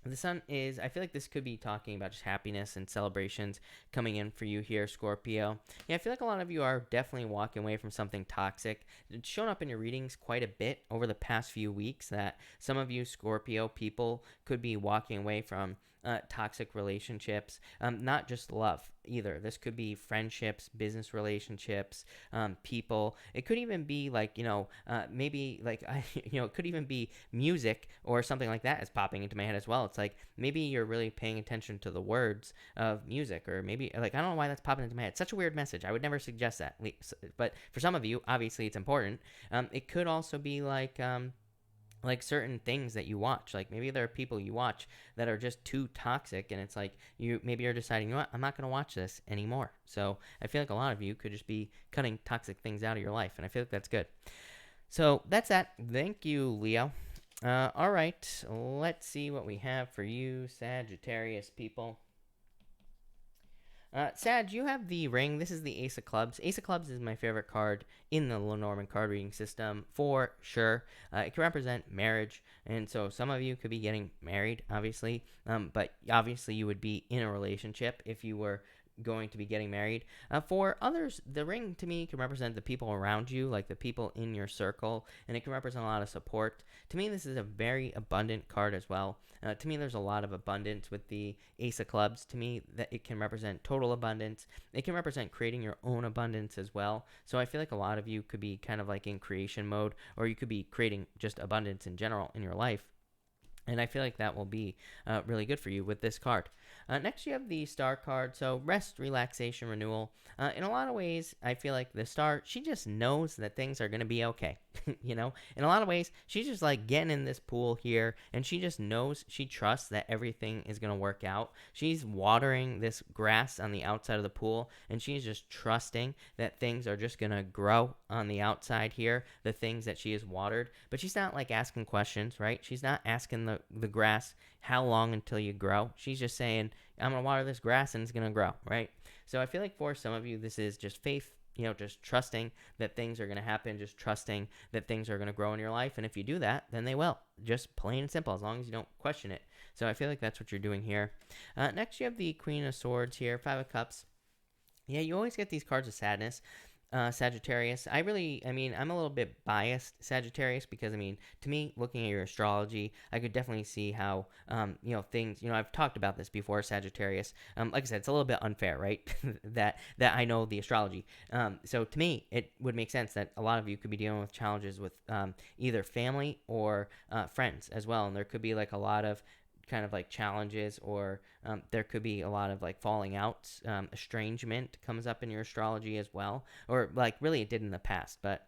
S1: The sun is, I feel like this could be talking about just happiness and celebrations coming in for you here, Scorpio. Yeah, I feel like a lot of you are definitely walking away from something toxic. It's shown up in your readings quite a bit over the past few weeks that some of you Scorpio people could be walking away from toxic relationships, not just love either. This could be friendships, business relationships, people. It could even be like, maybe like, it could even be music or something like that is popping into my head as well. It's like maybe you're really paying attention to the words of music, or maybe like, I don't know why that's popping into my head. Such a weird message. I would never suggest that. But for some of you, obviously it's important. It could also be like certain things that you watch. Like maybe there are people you watch that are just too toxic, and it's like maybe you're deciding, what, I'm not going to watch this anymore. So I feel like a lot of you could just be cutting toxic things out of your life, and I feel like that's good. So that's that. Thank you, Leo. All right, let's see what we have for you, Sagittarius people. Sag, you have the ring. This is the Ace of Clubs. Ace of Clubs is my favorite card in the Lenormand card reading system for sure. It can represent marriage, and so some of you could be getting married, obviously. But obviously you would be in a relationship if you were going to be getting married. For others, the ring to me can represent the people around you, like the people in your circle, and it can represent a lot of support. To me, this is a very abundant card as well. To me, there's a lot of abundance with the Ace of Clubs. To me, that it can represent total abundance. It can represent creating your own abundance as well. So I feel like a lot of you could be kind of like in creation mode, or you could be creating just abundance in general in your life. And I feel like that will be really good for you with this card. Next, you have the Star card. So rest, relaxation, renewal. In a lot of ways, I feel like the Star, she just knows that things are going to be okay. In a lot of ways, she's just like getting in this pool here, and she just knows, she trusts that everything is going to work out. She's watering this grass on the outside of the pool, and she's just trusting that things are just going to grow on the outside here, the things that she has watered. But she's not like asking questions, right? She's not asking the grass how long until you grow. She's just saying, I'm going to water this grass and it's going to grow, right? So I feel like for some of you, this is just faith, just trusting that things are going to happen, just trusting that things are going to grow in your life. And if you do that, then they will. Just plain and simple, as long as you don't question it. So I feel like that's what you're doing here. Next, you have the Queen of Swords here, Five of Cups. Yeah, you always get these cards of sadness. Sagittarius. I'm a little bit biased, Sagittarius, because, to me, looking at your astrology, I could definitely see how, things, I've talked about this before, Sagittarius. Like I said, it's a little bit unfair, right? that I know the astrology. So to me, it would make sense that a lot of you could be dealing with challenges with either family or friends as well. And there could be like a lot of kind of like challenges, or there could be a lot of like falling out, estrangement comes up in your astrology as well, or like really it did in the past, but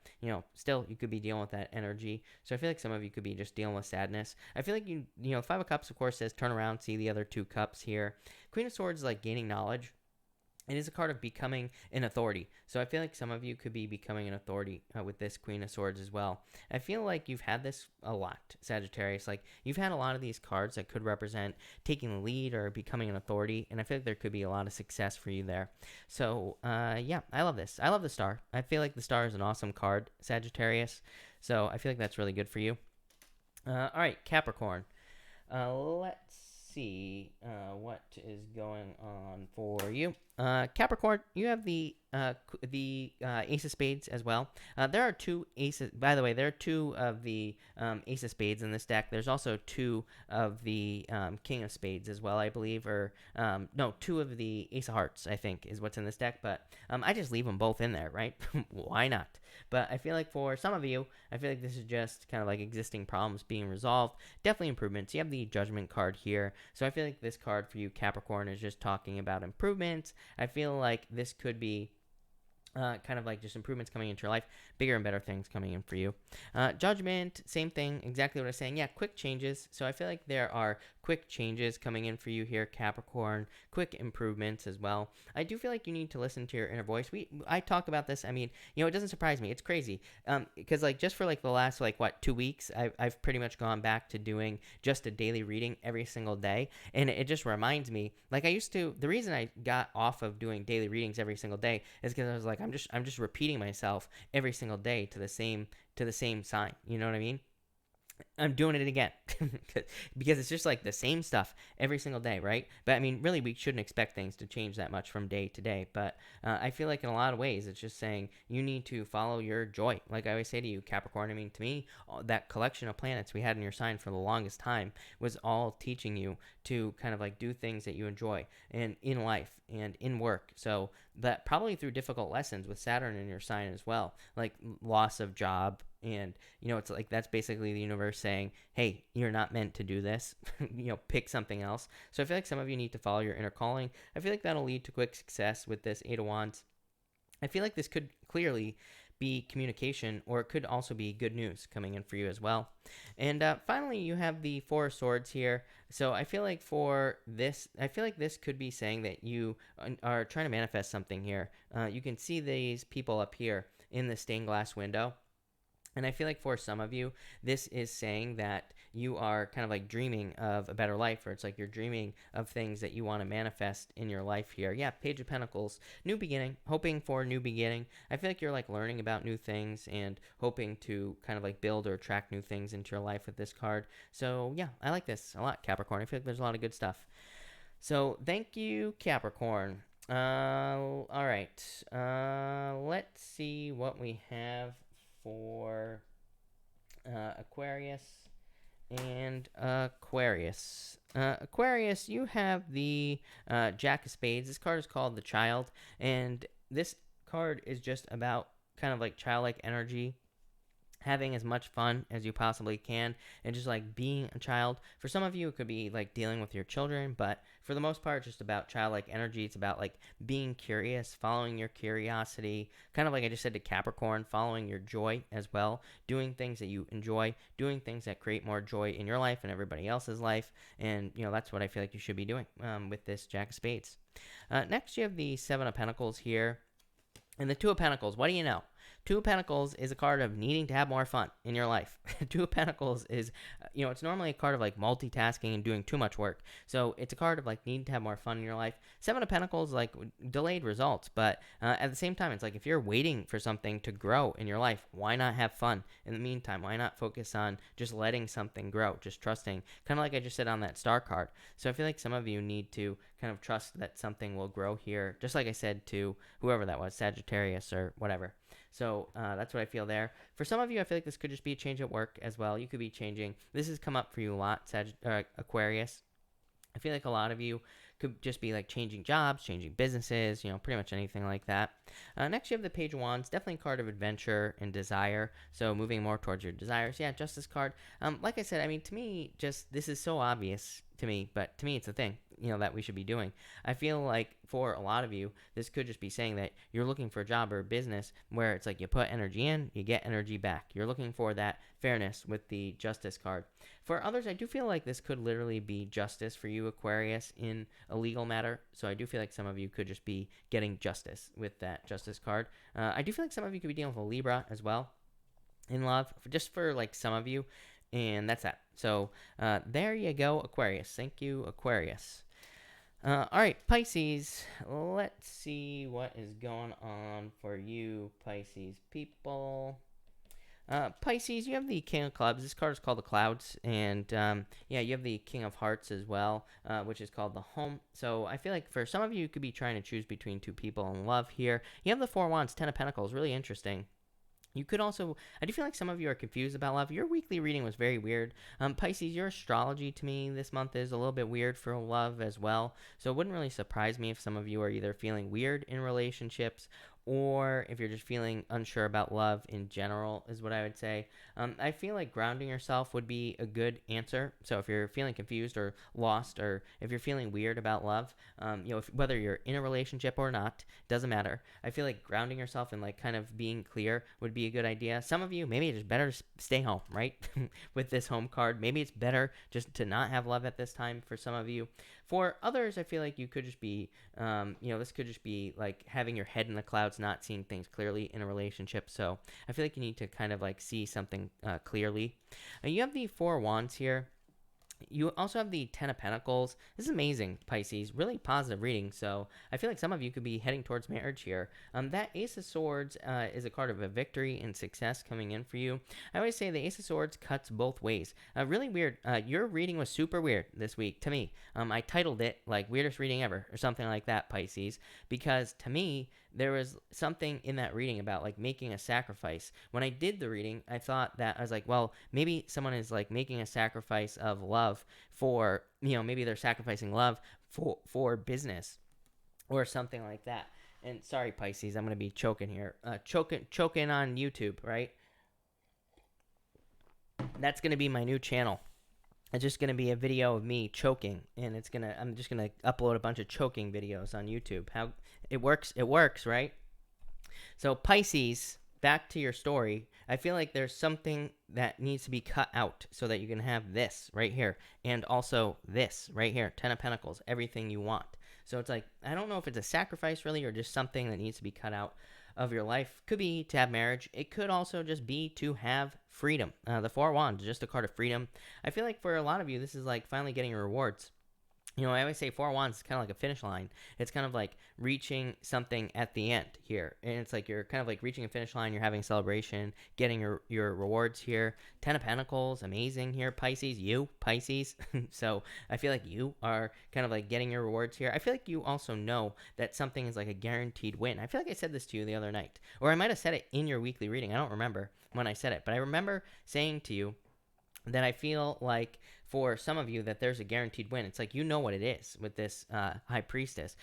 S1: still you could be dealing with that energy. So I feel like some of you could be just dealing with sadness. I feel like Five of Cups of course says turn around, see the other two cups here. Queen of Swords is like gaining knowledge. It is a card of becoming an authority. So I feel like some of you could be becoming an authority with this Queen of Swords as well. I feel like you've had this a lot, Sagittarius. Like you've had a lot of these cards that could represent taking the lead or becoming an authority. And I feel like there could be a lot of success for you there. So yeah, I love this. I love the Star. I feel like the Star is an awesome card, Sagittarius. So I feel like that's really good for you. All right, Capricorn. Let's see what is going on for you. Capricorn, you have the Ace of Spades as well. There are two aces. By the way, there are two of the Ace of Spades in this deck. There's also two of the King of Spades as well, I believe. Or no, two of the Ace of Hearts, I think, is what's in this deck. But I just leave them both in there, right? Why not? But I feel like for some of you, I feel like this is just kind of like existing problems being resolved. Definitely improvements. You have the Judgment card here. So I feel like this card for you, Capricorn, is just talking about improvements. I feel like this could be kind of like just improvements coming into your life, bigger and better things coming in for you. Judgment, same thing, exactly what I was saying. Yeah, quick changes. So I feel like there are quick changes coming in for you here, Capricorn, quick improvements as well. I do feel like you need to listen to your inner voice. I talk about this. I mean, it doesn't surprise me. It's crazy. Because like just for like the last like 2 weeks, I've pretty much gone back to doing just a daily reading every single day. And it just reminds me, like I used to, the reason I got off of doing daily readings every single day is because I was like, I'm just repeating myself every single day to the same sign. You know what I mean? I'm doing it again because it's just like the same stuff every single day, right? But I mean, really, we shouldn't expect things to change that much from day to day. But I feel like in a lot of ways, it's just saying you need to follow your joy. Like I always say to you, Capricorn, I mean, to me, that collection of planets we had in your sign for the longest time was all teaching you to kind of like do things that you enjoy and in life and in work. So that probably through difficult lessons with Saturn in your sign as well, like loss of job. And, it's like that's basically the universe saying, hey, you're not meant to do this. Pick something else. So I feel like some of you need to follow your inner calling. I feel like that'll lead to quick success with this Eight of Wands. I feel like this could clearly be communication, or it could also be good news coming in for you as well. And finally, you have the Four of Swords here. So I feel like this could be saying that you are trying to manifest something here. You can see these people up here in the stained glass window. And I feel like for some of you, this is saying that you are kind of like dreaming of a better life, or it's like you're dreaming of things that you want to manifest in your life here. Yeah, Page of Pentacles, new beginning, hoping for a new beginning. I feel like you're like learning about new things and hoping to kind of like build or attract new things into your life with this card. So yeah, I like this a lot, Capricorn. I feel like there's a lot of good stuff. So thank you, Capricorn. All right. Let's see what we have for Aquarius and Aquarius. Aquarius, you have the Jack of Spades. This card is called the Child, and this card is just about kind of like childlike energy, having as much fun as you possibly can, and just like being a child. For some of you, it could be like dealing with your children, but for the most part, just about childlike energy. It's about like being curious, following your curiosity, kind of like I just said to Capricorn, following your joy as well, doing things that you enjoy, doing things that create more joy in your life and everybody else's life. And that's what I feel like you should be doing with this Jack of Spades. Next, you have the Seven of Pentacles here. And the Two of Pentacles, what do you know? Two of Pentacles is a card of needing to have more fun in your life. Two of Pentacles is, it's normally a card of like multitasking and doing too much work. So it's a card of like needing to have more fun in your life. Seven of Pentacles, like delayed results. But at the same time, it's like if you're waiting for something to grow in your life, why not have fun? In the meantime, why not focus on just letting something grow, just trusting, kind of like I just said on that star card. So I feel like some of you need to kind of trust that something will grow here, just like I said to whoever that was, Sagittarius or whatever. So that's what I feel there. For some of you, I feel like this could just be a change at work as well. You could be changing. This has come up for you a lot, Aquarius. I feel like a lot of you could just be like changing jobs, changing businesses, pretty much anything like that. Next, you have the Page of Wands, definitely a card of adventure and desire. So moving more towards your desires. Yeah, Justice card. Like I said, I mean, to me, just this is so obvious to me, but to me, it's a thing, that we should be doing. I feel like for a lot of you, this could just be saying that you're looking for a job or a business where it's like you put energy in, you get energy back. You're looking for that fairness with the Justice card. For others, I do feel like this could literally be justice for you, Aquarius, in a legal matter. So I do feel like some of you could just be getting justice with that Justice card. I do feel like some of you could be dealing with a Libra as well in love, just for like some of you. And that's that. So there you go, Aquarius. Thank you, Aquarius. All right, Pisces. Let's see what is going on for you, Pisces people. Pisces, you have the King of Clubs. This card is called the Clouds. And yeah, you have the King of Hearts as well, which is called the Home. So I feel like for some of you, you could be trying to choose between two people in love here. You have the Four of Wands, Ten of Pentacles. Really interesting. You could also, I do feel like some of you are confused about love. Your weekly reading was very weird. Pisces, your astrology to me this month is a little bit weird for love as well. So it wouldn't really surprise me if some of you are either feeling weird in relationships or if you're just feeling unsure about love in general is what I would say. I feel like grounding yourself would be a good answer. So if you're feeling confused or lost, or if you're feeling weird about love, whether you're in a relationship or not, doesn't matter. I feel like grounding yourself and like kind of being clear would be a good idea. Some of you, maybe it's better to stay home, right? With this home card, maybe it's better just to not have love at this time for some of you. For others, I feel like you could just be, this could just be like having your head in the clouds, not seeing things clearly in a relationship. So I feel like you need to kind of like see something clearly. You have the Four of Wands here. You also have the Ten of Pentacles. This is amazing, Pisces. Really positive reading. So I feel like some of you could be heading towards marriage here. That Ace of Swords is a card of a victory and success coming in for you. I always say the Ace of Swords cuts both ways. Really weird. Your reading was super weird this week to me. I titled it like weirdest reading ever or something like that, Pisces, because to me, there was something in that reading about like making a sacrifice. When I did the reading, I thought that I was like, well, maybe someone is like making a sacrifice of love for, maybe they're sacrificing love for business or something like that. And sorry, Pisces, I'm going to be choking here. Choking on YouTube, right? That's going to be my new channel. It's just going to be a video of me choking, and I'm just going to upload a bunch of choking videos on YouTube. How it works, right? So Pisces, back to your story. I feel like there's something that needs to be cut out so that you can have this right here, and also this right here, Ten of Pentacles, everything you want. So it's like, I don't know if it's a sacrifice really, or just something that needs to be cut out of your life. Could be to have marriage. It could also just be to have freedom. The Four of Wands, just a card of freedom. I feel like for a lot of you, this is like finally getting your rewards. I always say Four of Wands is kind of like a finish line. It's kind of like reaching something at the end here. And it's like you're kind of like reaching a finish line. You're having a celebration, getting your rewards here. Ten of Pentacles, amazing here. Pisces. So I feel like you are kind of like getting your rewards here. I feel like you also know that something is like a guaranteed win. I feel like I said this to you the other night. Or I might have said it in your weekly reading. I don't remember when I said it. But I remember saying to you that I feel like for some of you that there's a guaranteed win. It's like you know what it is with this High Priestess.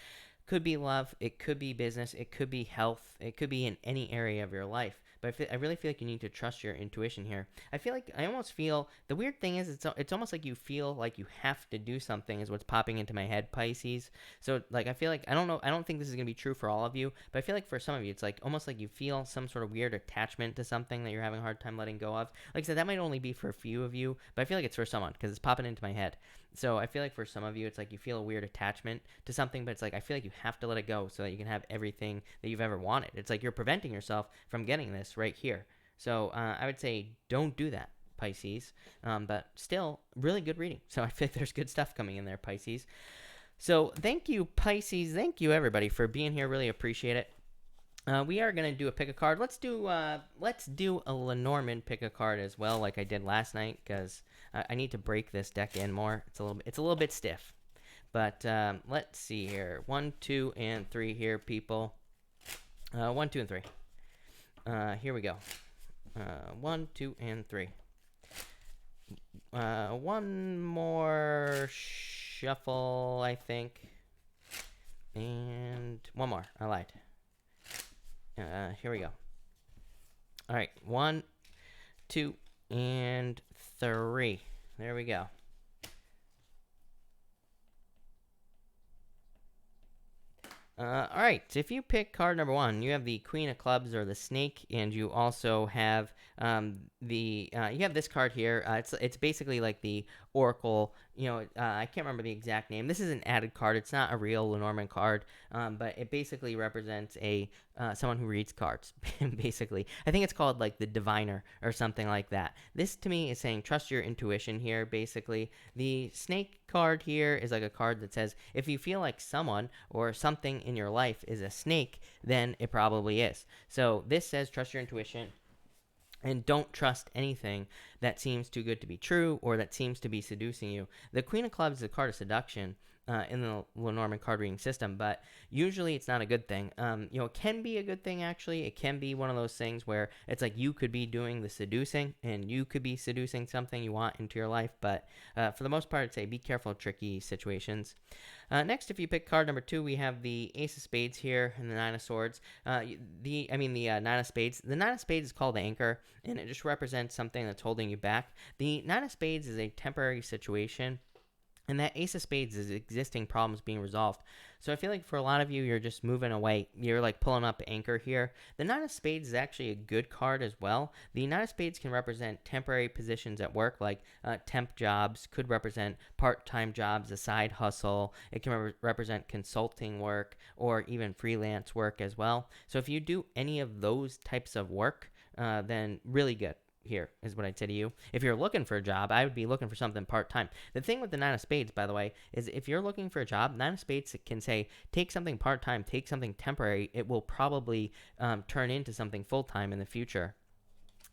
S1: Could be love, it could be business, it could be health, it could be in any area of your life. But I really feel like you need to trust your intuition here. I almost feel, the weird thing is it's almost like you feel like you have to do something is what's popping into my head, Pisces. So like I feel like, I don't think this is going to be true for all of you, but I feel like for some of you, it's like almost like you feel some sort of weird attachment to something that you're having a hard time letting go of. Like I said, that might only be for a few of you, but I feel like it's for someone because it's popping into my head. So I feel like for some of you, it's like you feel a weird attachment to something, but it's like I feel like you have to let it go so that you can have everything that you've ever wanted. It's like you're preventing yourself from getting this right here. So I would say don't do that, Pisces. But still, really good reading. So I think there's good stuff coming in there, Pisces. So thank you, Pisces. Thank you, everybody, for being here. Really appreciate it. We are going to do a pick a card. Let's do a Lenormand pick a card as well, like I did last night, because I need to break this deck in more. It's a little bit stiff. But let's see here. 1, 2, and 3 here, people. 1, 2, and 3. Here we go. 1, 2, and 3. One more shuffle, I think. And one more. I lied. Here we go. All right. 1, 2, and 3. There we go. All right. So if you pick card number 1, you have the Queen of Clubs or the Snake, and you also have you have this card here. It's basically like the Oracle. I can't remember the exact name. This is an added card. It's not a real Lenormand card, but it basically represents someone who reads cards. Basically, I think it's called like the Diviner or something like that. This to me is saying trust your intuition here. Basically, the Snake card here is like a card that says if you feel like someone or something in your life is a snake, then it probably is. So this says trust your intuition. And don't trust anything that seems too good to be true or that seems to be seducing you. The Queen of Clubs is a card of seduction. in the Lenormand card reading system, but usually it's not a good thing. It can be a good thing, actually. It can be one of those things where it's like you could be doing the seducing and you could be seducing something you want into your life, but for the most part, I'd say be careful of tricky situations. Next, if you pick card number 2, we have the Ace of Spades here and the Nine of Swords. The Nine of Spades. The Nine of Spades is called anchor, and it just represents something that's holding you back. The Nine of Spades is a temporary situation, and that Ace of Spades is existing problems being resolved. So I feel like for a lot of you, you're just moving away. You're like pulling up anchor here. The Nine of Spades is actually a good card as well. The Nine of Spades can represent temporary positions at work, like temp jobs, could represent part-time jobs, a side hustle. It can represent consulting work or even freelance work as well. So if you do any of those types of work, then really good. Here is what I'd say to you. If you're looking for a job, I would be looking for something part-time. The thing with the Nine of Spades, by the way, is if you're looking for a job, Nine of Spades can say, take something part-time, take something temporary. It will probably turn into something full-time in the future.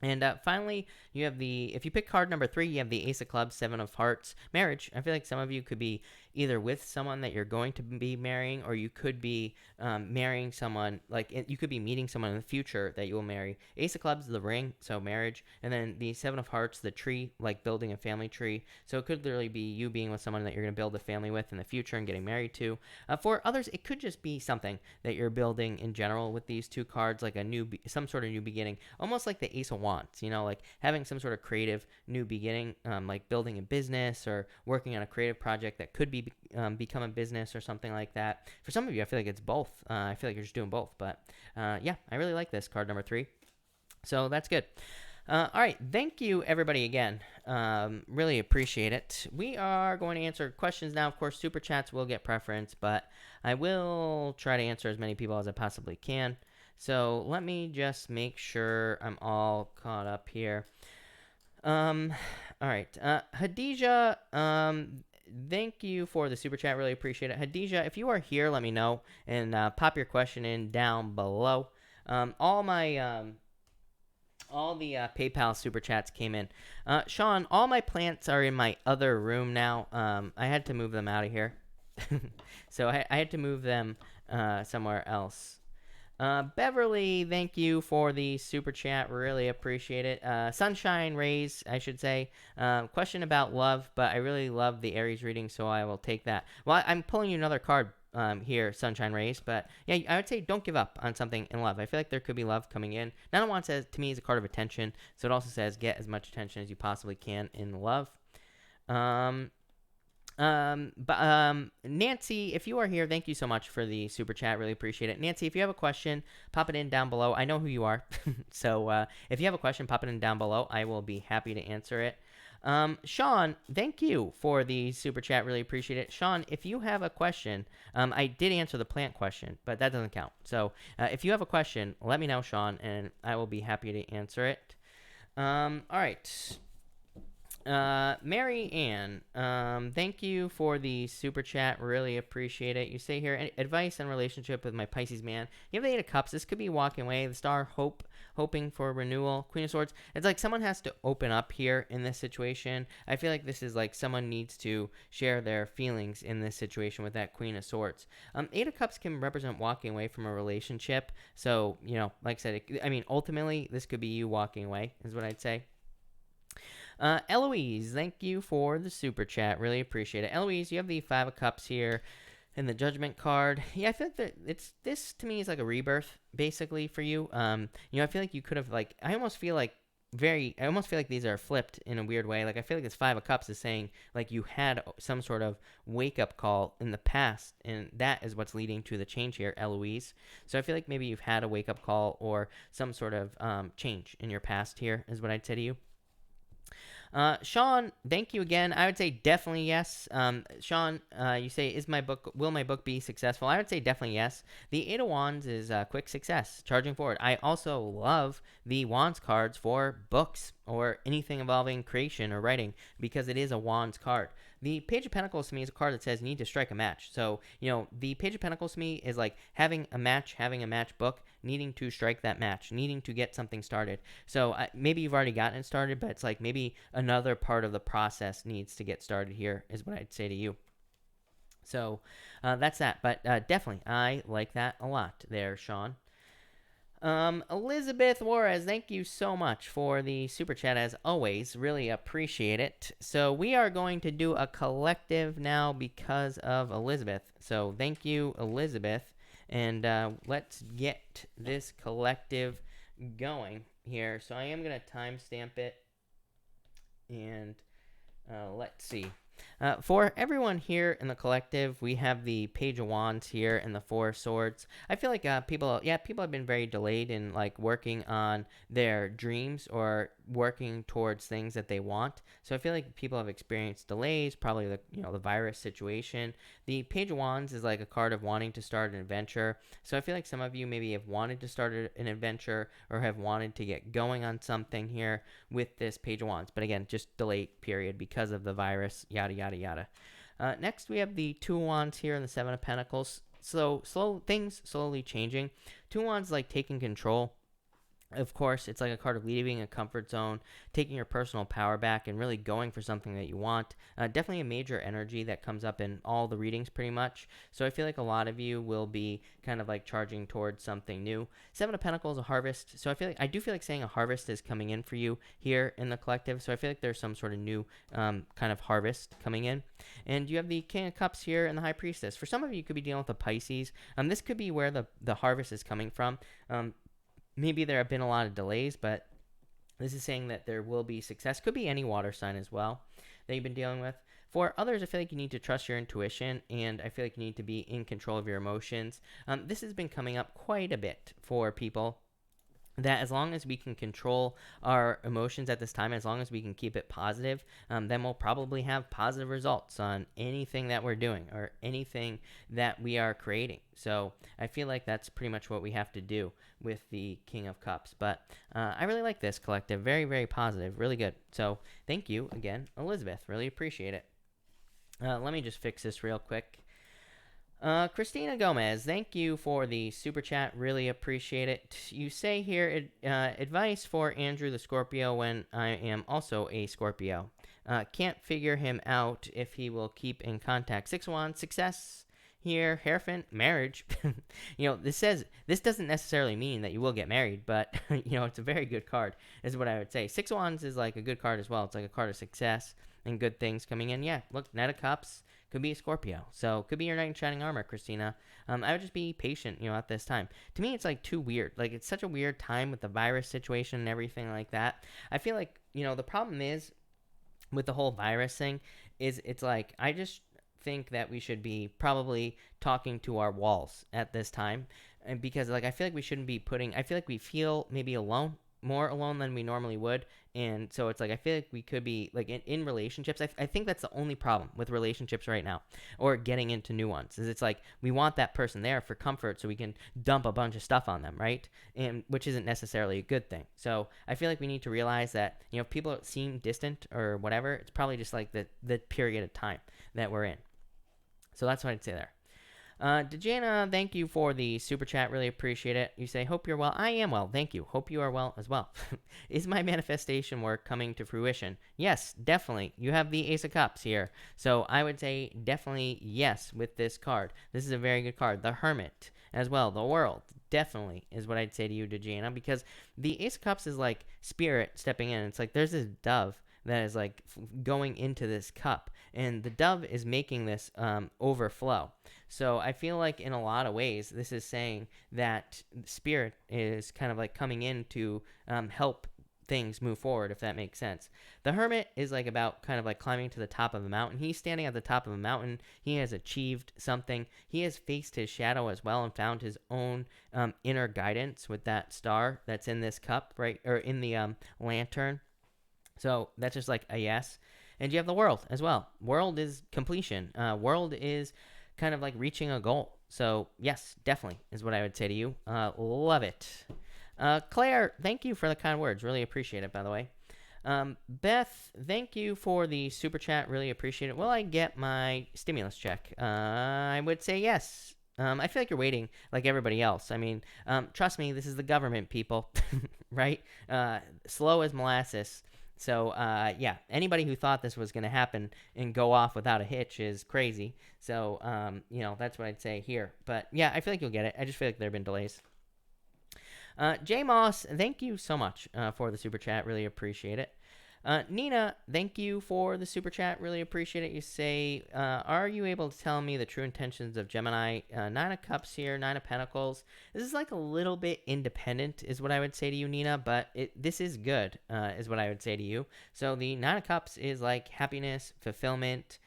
S1: And finally, you have if you pick card number 3, you have the Ace of Clubs, Seven of Hearts, marriage. I feel like some of you could be either with someone that you're going to be marrying, or you could be marrying someone, you could be meeting someone in the future that you will marry. Ace of Clubs, the ring, so marriage. And then the Seven of Hearts, the tree, like building a family tree. So it could literally be you being with someone that you're going to build a family with in the future and getting married to. For others, it could just be something that you're building in general with these two cards, like some sort of new beginning, almost like the Ace of Wands, like having some sort of creative new beginning, like building a business or working on a creative project that could become a business or something like that. For some of you, I feel like it's both. I feel like you're just doing both, but yeah, I really like this card number 3. So that's good. All right, thank you everybody again. Really appreciate it. We are going to answer questions now. Of course, super chats will get preference, but I will try to answer as many people as I possibly can. So let me just make sure I'm all caught up here. All right, Hadija, thank you for the super chat. Really appreciate it. Hadija, if you are here, let me know and pop your question in down below. All the PayPal super chats came in. Sean, all my plants are in my other room now. I had to move them out of here. So I had to move them somewhere else. Beverly, thank you for the super chat. Really appreciate it. Sunshine Rays, I should say. Question about love, but I really love the Aries reading, so I will take that. Well, I'm pulling you another card here, Sunshine Rays, but yeah, I would say don't give up on something in love. I feel like there could be love coming in. Nine of Wands says, to me, is a card of attention, so it also says get as much attention as you possibly can in love. Nancy, if you are here, thank you so much for the super chat. Really appreciate it. Nancy, if you have a question, pop it in down below. I know who you are. So if you have a question, pop it in down below. I will be happy to answer it. Sean, thank you for the super chat. Really appreciate it. Sean, if you have a question, I did answer the plant question, but that doesn't count. So if you have a question, let me know, Sean, and I will be happy to answer it. All right. Mary Ann, thank you for the super chat. Really appreciate it. You say here, advice on relationship with my Pisces man. You have the Eight of Cups. This could be walking away. The Star, hoping for renewal. Queen of Swords. It's like someone has to open up here in this situation. I feel like this is like someone needs to share their feelings in this situation with that Queen of Swords. Eight of Cups can represent walking away from a relationship. So, like I said, ultimately, this could be you walking away, is what I'd say. Eloise, thank you for the super chat. Really appreciate it. Eloise, you have the Five of Cups here and the Judgment card. Yeah, I feel like this to me is like a rebirth, basically, for you. I feel like you could have, I almost feel like these are flipped in a weird way. Like, I feel like this Five of Cups is saying, like, you had some sort of wake-up call in the past, and that is what's leading to the change here, Eloise. So I feel like maybe you've had a wake-up call or some sort of change in your past here, is what I'd say to you. Sean, thank you again. I would say definitely yes. Sean, you say, will my book be successful? I would say definitely yes. The Eight of Wands is quick success, charging forward. I also love the Wands cards for books or anything involving creation or writing because it is a Wands card. The Page of Pentacles to me is a card that says you need to strike a match. So, the Page of Pentacles to me is like having a match book, needing to strike that match, needing to get something started. So maybe you've already gotten it started, but it's like maybe another part of the process needs to get started here is what I'd say to you. So that's that. But definitely, I like that a lot there, Sean. Elizabeth Juarez, thank you so much for the super chat as always. Really appreciate it. So we are going to do a collective now because of Elizabeth. So thank you, Elizabeth. And let's get this collective going here. So I am going to timestamp it. And let's see. For everyone here in the collective, we have the Page of Wands here and the Four of Swords. I feel like people have been very delayed in like working on their dreams or working towards things that they want. So I feel like people have experienced delays, probably the virus situation. The Page of Wands is like a card of wanting to start an adventure. So I feel like some of you maybe have wanted to start an adventure or have wanted to get going on something here with this Page of Wands. But again, just delay period because of the virus, yada, yada, yada. Next, we have the Two of Wands here and the Seven of Pentacles. So things slowly changing. Two of Wands like taking control. Of course, it's like a card of leaving a comfort zone, taking your personal power back, and really going for something that you want. Definitely a major energy that comes up in all the readings pretty much. So I feel like a lot of you will be kind of like charging towards something new. Seven of Pentacles, a harvest. So I do feel like saying a harvest is coming in for you here in the collective. So I feel like there's some sort of new kind of harvest coming in. And you have the King of Cups here and the High Priestess. For some of you, you could be dealing with a Pisces. This could be where the harvest is coming from. Maybe there have been a lot of delays, but this is saying that there will be success. Could be any water sign as well that you've been dealing with. For others, I feel like you need to trust your intuition, and I feel like you need to be in control of your emotions. This has been coming up quite a bit for people, that as long as we can control our emotions at this time, as long as we can keep it positive, then we'll probably have positive results on anything that we're doing or anything that we are creating. So I feel like that's pretty much what we have to do with the King of Cups. But I really like this collective. Very, very positive. Really good. So thank you again, Elizabeth. Really appreciate it. Let me just fix this real quick. Christina Gomez, thank you for the super chat. Really appreciate it. You say here, advice for Andrew the Scorpio when I am also a Scorpio. Can't figure him out if he will keep in contact. 6-1, success here. Hierophant, marriage. This doesn't necessarily mean that you will get married, but, it's a very good card, is what I would say. 6 Wands is like a good card as well. It's like a card of success and good things coming in. Yeah, look, Knight of Cups. Could be a Scorpio. So could be your knight in shining armor, Christina. I would just be patient, at this time. To me, it's like too weird. Like, it's such a weird time with the virus situation and everything like that. I feel like, the problem is with the whole virus thing is it's like, I just think that we should be probably talking to our walls at this time. And because like, I feel like we shouldn't be I feel like we feel maybe alone, more alone than we normally would. And so it's like, I feel like we could be like in relationships. I think that's the only problem with relationships right now, or getting into new ones, is it's like we want that person there for comfort so we can dump a bunch of stuff on them, right? And which isn't necessarily a good thing. So I feel like we need to realize that, if people seem distant or whatever, it's probably just like the period of time that we're in. So that's what I'd say there. Dejana, thank you for the super chat. Really appreciate it. You say, hope you're well. I am well. Thank you. Hope you are well as well. Is my manifestation work coming to fruition? Yes, definitely. You have the Ace of Cups here. So I would say definitely yes with this card. This is a very good card. The Hermit as well. The World. Definitely is what I'd say to you, Dejana, because the Ace of Cups is like spirit stepping in. It's like there's this dove that is like going into this cup, and the dove is making this overflow. So I feel like in a lot of ways, this is saying that spirit is kind of like coming in to help things move forward, if that makes sense. The Hermit is like about kind of like climbing to the top of a mountain. He's standing at the top of a mountain. He has achieved something. He has faced his shadow as well and found his own inner guidance with that star that's in this cup, right? Or in the lantern. So that's just like a yes. And you have the World as well. World is completion. World is kind of like reaching a goal. So yes, definitely is what I would say to you. Love it. Claire, thank you for the kind words. Really appreciate it, by the way. Beth, thank you for the super chat. Really appreciate it. Will I get my stimulus check? I would say yes. I feel like you're waiting like everybody else. I mean, trust me, this is the government, people, right? Slow as molasses. So, yeah, anybody who thought this was going to happen and go off without a hitch is crazy. So, you know, that's what I'd say here. But yeah, I feel like you'll get it. I just feel like there have been delays. J Moss, thank you so much for the super chat. Really appreciate it. Nina, thank you for the super chat. Really appreciate it. You say, are you able to tell me the true intentions of Gemini? Nine of Cups here, Nine of Pentacles. This is like a little bit independent, is what I would say to you, Nina, but this is good, is what I would say to you. So the Nine of Cups is like happiness, fulfillment,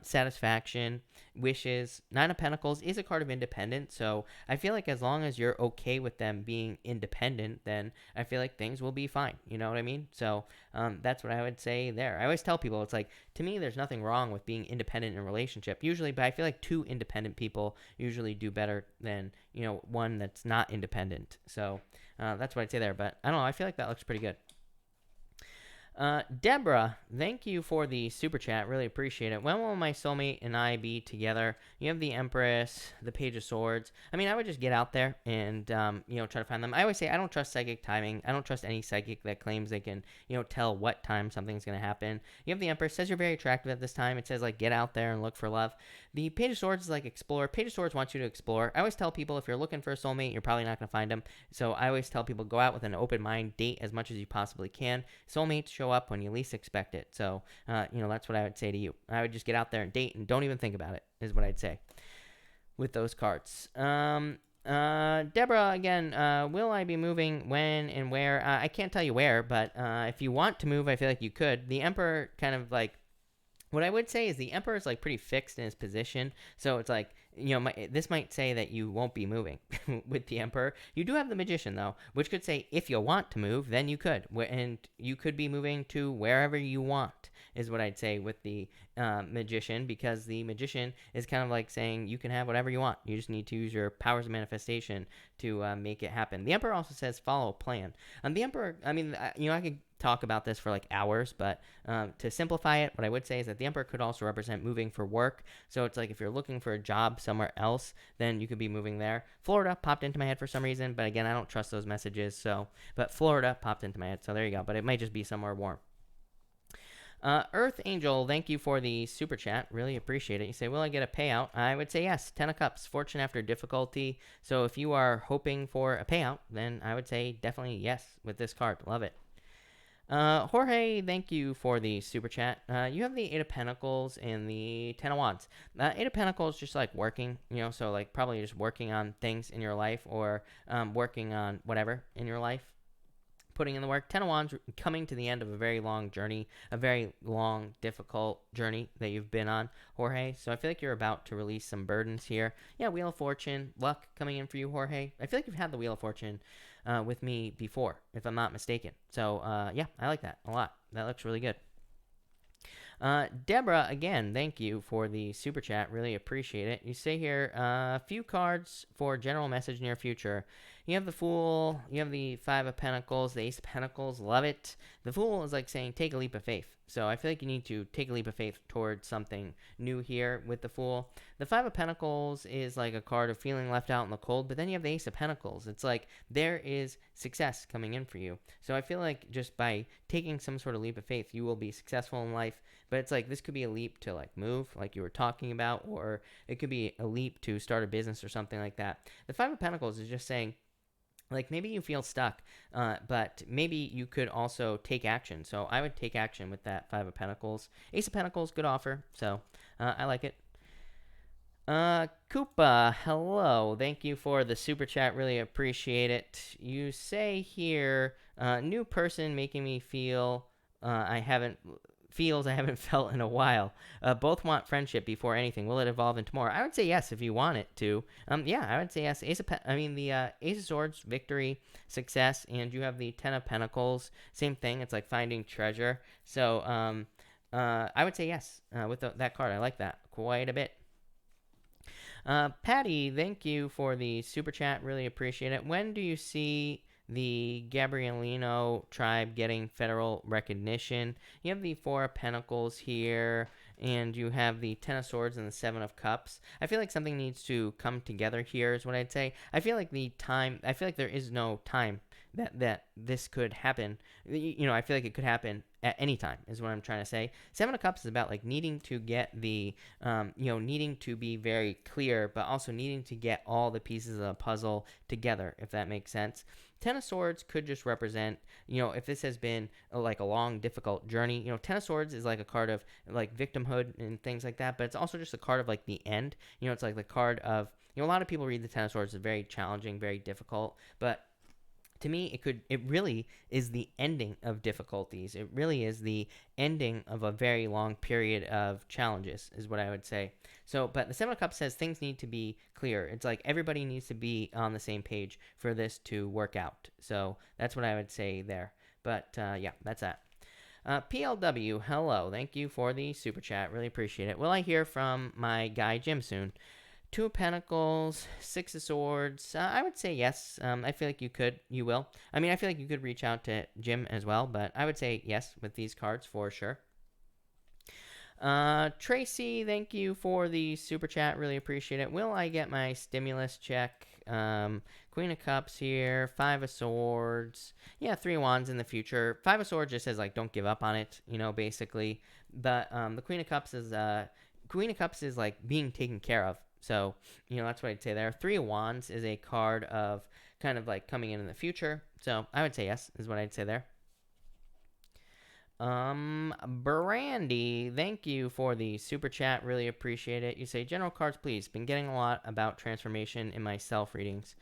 S1: satisfaction, wishes. Nine of Pentacles is a card of independence, so I feel like as long as you're okay with them being independent, then I feel like things will be fine. You know what I mean? So that's what I would say there. I always tell people, it's like, to me, there's nothing wrong with being independent in a relationship usually, but I feel like two independent people usually do better than, you know, one that's not independent. So that's what I'd say there, but I don't know, I feel like that looks pretty good. Deborah, thank you for the super chat. Really appreciate it. When will my soulmate and I be together? You have the Empress, the Page of Swords. I mean, I would just get out there and, you know, try to find them. I always say I don't trust psychic timing. I don't trust any psychic that claims they can, you know, tell what time something's going to happen. You have the Empress. Says you're very attractive at this time. It says, like, get out there and look for love. The Page of Swords is like explore. Page of Swords wants you to explore. I always tell people if you're looking for a soulmate, you're probably not going to find them. So I always tell people go out with an open mind, date as much as you possibly can. Soulmates show up when you least expect it. So, you know, that's what I would say to you. I would just get out there and date and don't even think about it, is what I'd say with those cards. Deborah, again, will I be moving when and where? I can't tell you where, but if you want to move, I feel like you could. The Emperor kind of like, what I would say is the Emperor is like pretty fixed in his position. So it's like, you know, this might say that you won't be moving with the Emperor. You do have the Magician, though, which could say if you want to move, then you could. And you could be moving to wherever you want, is what I'd say with the Magician, because the Magician is kind of like saying you can have whatever you want. You just need to use your powers of manifestation to make it happen. The Emperor also says follow a plan. The Emperor, I mean, you know, I could talk about this for like hours, but to simplify it, what I would say is that the Emperor could also represent moving for work. So it's like if you're looking for a job somewhere else, then you could be moving there. Florida popped into my head for some reason, but again, I don't trust those messages. So, but Florida popped into my head, so there you go. But it might just be somewhere warm. Earth Angel, thank you for the super chat. Really appreciate it. You say, will I get a payout? I would say yes. 10 of Cups, fortune after difficulty. So if you are hoping for a payout, then I would say definitely yes with this card. Love it. Jorge, thank you for the super chat. You have the Eight of Pentacles and the Ten of Wands. Eight of Pentacles just like working, you know, so like probably just working on things in your life or working on whatever in your life, putting in the work. Ten of Wands, coming to the end of a very long journey, a very long, difficult journey that you've been on, Jorge. So I feel like you're about to release some burdens here. Yeah, Wheel of Fortune, luck coming in for you, Jorge. I feel like you've had the Wheel of Fortune with me before, if I'm not mistaken. So, yeah, I like that a lot. That looks really good. Deborah, again, thank you for the super chat. Really appreciate it. You say here, a few cards for general message near future. You have the Fool, you have the Five of Pentacles, the Ace of Pentacles, love it. The Fool is like saying take a leap of faith. So I feel like you need to take a leap of faith towards something new here with the Fool. The Five of Pentacles is like a card of feeling left out in the cold, but then you have the Ace of Pentacles. It's like there is success coming in for you. So I feel like just by taking some sort of leap of faith, you will be successful in life. But it's like this could be a leap to like move, like you were talking about, or it could be a leap to start a business or something like that. The Five of Pentacles is just saying, like maybe you feel stuck, but maybe you could also take action. So I would take action with that Five of Pentacles. Ace of Pentacles, good offer. So I like it. Koopa, hello. Thank you for the super chat. Really appreciate it. You say here, new person making me feel I haven't felt in a while. Both want friendship before anything. Will it evolve into more? I would say yes if you want it to. Yeah, I would say yes. The Ace of Swords, victory, success, and you have the Ten of Pentacles. Same thing. It's like finding treasure. So I would say yes with that card. I like that quite a bit. Patty, thank you for the super chat. Really appreciate it. When do you see the Gabrielino tribe getting federal recognition? You have the Four of Pentacles here, and you have the Ten of Swords and the Seven of Cups. I feel like something needs to come together here is what I'd say. I feel like there is no time that this could happen. I feel like it could happen at any time is what I'm trying to say. Seven of Cups is about like needing to get the, needing to be very clear, but also needing to get all the pieces of the puzzle together, if that makes sense. Ten of Swords could just represent, if this has been like a long, difficult journey. Ten of Swords is like a card of like victimhood and things like that, but it's also just a card of like the end. It's like the card of, a lot of people read the Ten of Swords as very challenging, very difficult, but to me, it really is the ending of difficulties. It really is the ending of a very long period of challenges, is what I would say. So, but the Seven of Cups says things need to be clear. It's like everybody needs to be on the same page for this to work out. So that's what I would say there. But yeah, that's that. PLW, hello. Thank you for the super chat. Really appreciate it. Will I hear from my guy Jim soon? Two of Pentacles, Six of Swords. I would say yes. I feel like you will. I mean, I feel like you could reach out to Jim as well, but I would say yes with these cards for sure. Tracy, thank you for the super chat. Really appreciate it. Will I get my stimulus check? Queen of Cups here, Five of Swords. Yeah, Three of Wands in the future. Five of Swords just says like don't give up on it, basically. But the Queen of Cups is like being taken care of. So, that's what I'd say there. Three of Wands is a card of kind of like coming in the future. So I would say yes, is what I'd say there. Brandy, thank you for the super chat. Really appreciate it. You say, general cards, please. Been getting a lot about transformation in my self readings.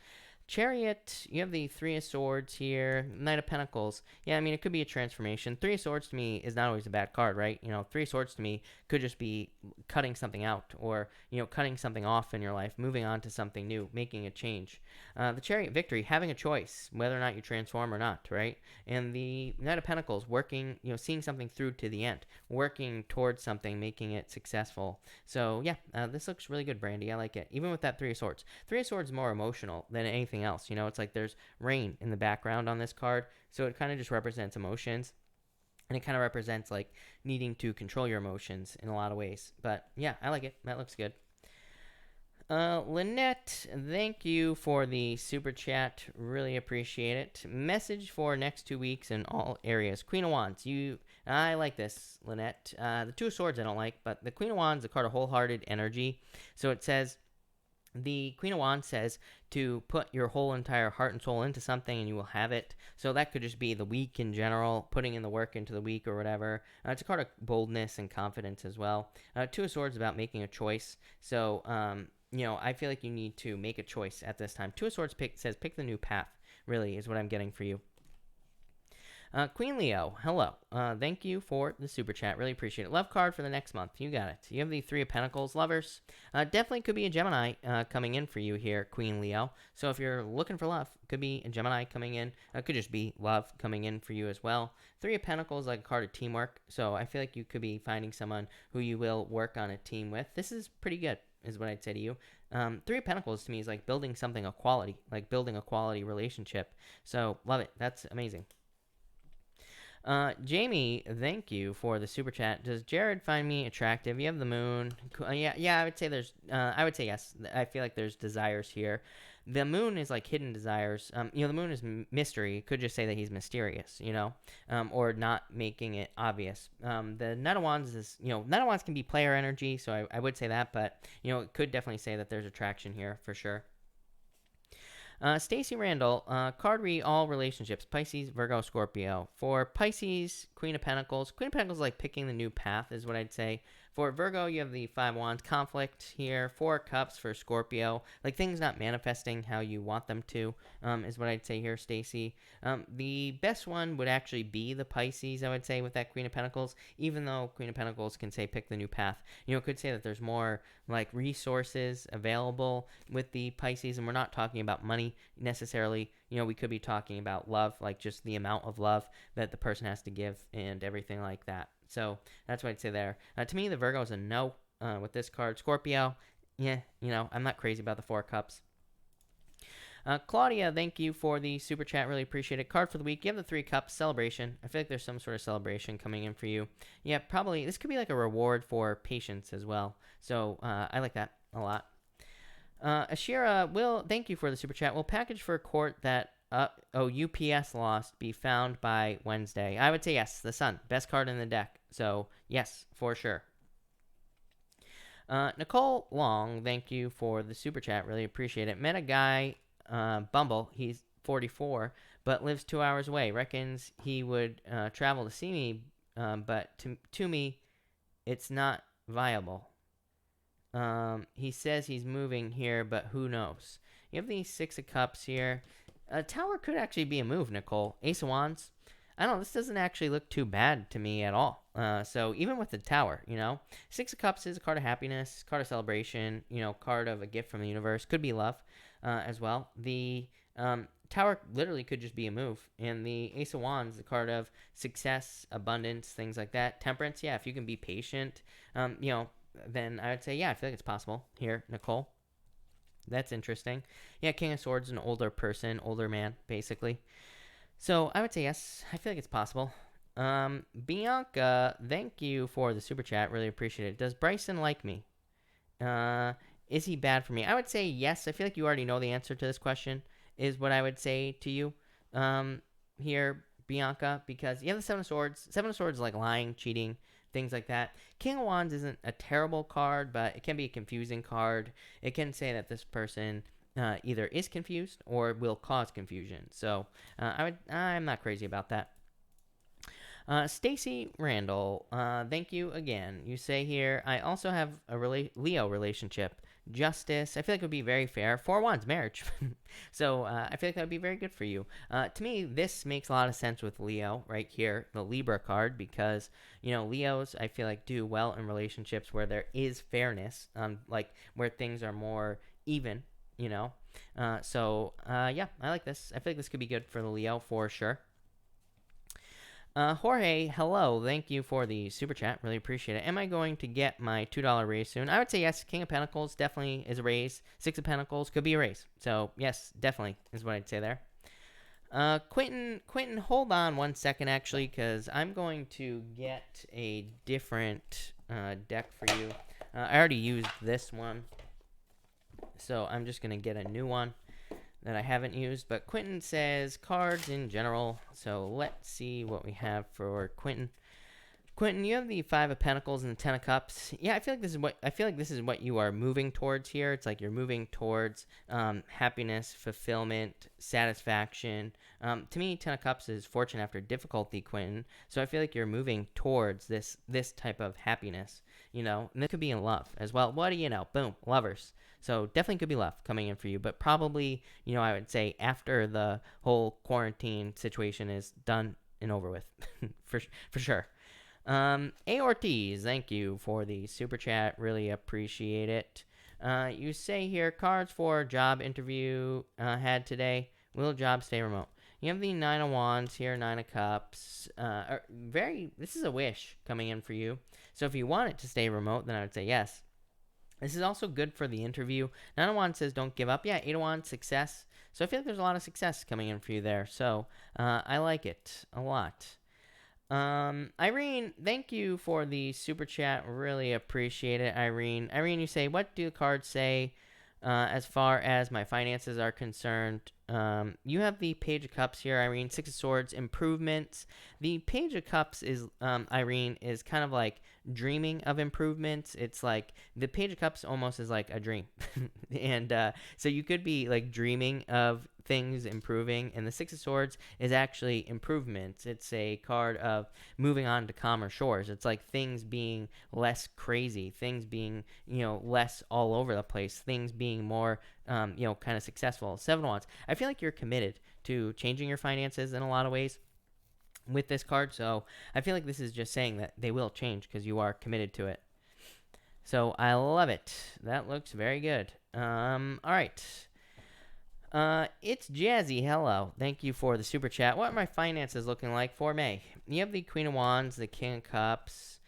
S1: Chariot, you have the Three of Swords here. Knight of Pentacles. Yeah, I mean, it could be a transformation. Three of Swords to me is not always a bad card, right? Three of Swords to me could just be cutting something out or, cutting something off in your life, moving on to something new, making a change. The Chariot victory, having a choice, whether or not you transform or not, right? And the Knight of Pentacles, working, seeing something through to the end, working towards something, making it successful. So, yeah, this looks really good, Brandy. I like it. Even with that Three of Swords. Three of Swords is more emotional than anything else. It's like there's rain in the background on this card, so it kind of just represents emotions, and it kind of represents like needing to control your emotions in a lot of ways. But yeah, I like it. That looks good. Lynette, thank you for the super chat. Really appreciate it. Message for next 2 weeks in all areas. Queen of Wands. I like this, Lynette. The Two of Swords I don't like, but the Queen of Wands is a card of wholehearted energy. So it says, the Queen of Wands says to put your whole entire heart and soul into something and you will have it. So that could just be the week in general, putting in the work into the week or whatever. It's a card of boldness and confidence as well. Two of Swords is about making a choice. So, I feel like you need to make a choice at this time. Two of Swords says pick the new path, really, is what I'm getting for you. Queen Leo, hello. Thank you for the super chat. Really appreciate it. Love card for the next month. You got it. You have the Three of Pentacles. Lovers. Definitely could be a Gemini coming in for you here, Queen Leo. So if you're looking for love, could be a Gemini coming in. Could just be love coming in for you as well. Three of Pentacles, like a card of teamwork. So I feel like you could be finding someone who you will work on a team with. This is pretty good, is what I'd say to you. Three of Pentacles to me is like building something of quality, like building a quality relationship. So love it. That's amazing. Jamie, thank you for the super chat. Does Jared find me attractive? You have the moon. Yeah, I would say I would say yes. I feel like there's desires here. The moon is like hidden desires. The moon is mystery. It could just say that he's mysterious, or not making it obvious. The Knight of Wands is, Knight of Wands can be player energy, so I would say that, but, it could definitely say that there's attraction here for sure. Stacy Randall, card read all relationships, Pisces, Virgo, Scorpio. For Pisces, Queen of Pentacles. Queen of Pentacles is like picking the new path is what I'd say. For Virgo, you have the Five Wands, conflict here. Four Cups for Scorpio. Like things not manifesting how you want them to, is what I'd say here, Stacy. The best one would actually be the Pisces, I would say, with that Queen of Pentacles. Even though Queen of Pentacles can say pick the new path. It could say that there's more like resources available with the Pisces, and we're not talking about money necessarily. We could be talking about love, like just the amount of love that the person has to give and everything like that. So that's what I'd say there. To me, the Virgo is a no with this card. Scorpio, yeah, I'm not crazy about the Four Cups. Claudia, thank you for the super chat. Really appreciate it. Card for the week. You have the Three Cups celebration. I feel like there's some sort of celebration coming in for you. Yeah, probably. This could be like a reward for patience as well. So I like that a lot. Ashira, thank you for the super chat. Will package for a court that UPS lost be found by Wednesday? I would say yes. The Sun, best card in the deck. So yes, for sure. Nicole Long, thank you for the super chat. Really appreciate it. Met a guy, Bumble. He's 44, but lives 2 hours away. Reckons he would travel to see me, but to me, it's not viable. He says he's moving here, but who knows? You have the Six of Cups here. Tower could actually be a move, Nicole. Ace of Wands. I don't know. This doesn't actually look too bad to me at all. So even with the Tower, Six of Cups is a card of happiness, card of celebration, card of a gift from the universe. Could be love as well. The Tower literally could just be a move. And the Ace of Wands, the card of success, abundance, things like that. Temperance, yeah, if you can be patient, then I would say, yeah, I feel like it's possible here, Nicole. That's interesting. Yeah, King of Swords, an older person, older man, basically. So I would say yes. I feel like it's possible. Bianca, thank you for the super chat. Really appreciate it. Does Bryson like me? Is he bad for me? I would say yes. I feel like you already know the answer to this question, is what I would say to you here, Bianca, because you have the Seven of Swords. Seven of Swords is like lying, cheating, things like that. King of Wands isn't a terrible card, but it can be a confusing card. It can say that this person either is confused or will cause confusion. So I'm not crazy about that. Stacy Randall, thank you again. You say here, I also have a Leo relationship. Justice, I feel like it would be very fair. 4 Wands, marriage. So I feel like that would be very good for you. To me, this makes a lot of sense with Leo right here, the Libra card, because, Leos, I feel like, do well in relationships where there is fairness, like where things are more even, So, yeah, I like this. I feel like this could be good for the Leo for sure. Jorge, hello. Thank you for the super chat. Really appreciate it. Am I going to get my $2 raise soon? I would say yes. King of Pentacles definitely is a raise. Six of Pentacles could be a raise. So, yes, definitely is what I'd say there. Quentin, hold on 1 second, actually, because I'm going to get a different deck for you. I already used this one, so I'm just going to get a new one that I haven't used, but Quentin says cards in general. So let's see what we have for Quentin. Quentin, you have the Five of Pentacles and the Ten of Cups. Yeah, I feel like this is what you are moving towards here. It's like you're moving towards happiness, fulfillment, satisfaction. To me, Ten of Cups is fortune after difficulty, Quentin. So I feel like you're moving towards this type of happiness, and this could be in love as well. What do you know? Boom, lovers. So definitely could be love coming in for you, but probably, I would say after the whole quarantine situation is done and over with, for sure. A. Ortiz, thank you for the super chat. Really appreciate it. You say here, cards for job interview had today. Will job stay remote? You have the Nine of Wands here, Nine of Cups. This is a wish coming in for you. So if you want it to stay remote, then I would say yes. This is also good for the interview. Nine of Wands says don't give up. Yeah, Eight of Wands, success. So I feel like there's a lot of success coming in for you there. So I like it a lot. Irene, thank you for the super chat. Really appreciate it, Irene. Irene, you say, what do the cards say as far as my finances are concerned? You have the Page of Cups here, Irene. Six of Swords, improvements. The Page of Cups is, Irene, is kind of like dreaming of improvements. It's like the Page of Cups almost is like a dream. And so you could be like dreaming of things improving, and the Six of Swords is actually improvements. It's a card of moving on to calmer shores. It's like things being less crazy, things being, less all over the place, things being more, kind of successful. Seven of Wands. I feel like you're committed to changing your finances in a lot of ways with this card, so I feel like this is just saying that they will change because you are committed to it. So I love it. That looks very good. All right. It's Jazzy. Hello. Thank you for the super chat. What are my finances looking like for May? You have the Queen of Wands, the King of Cups,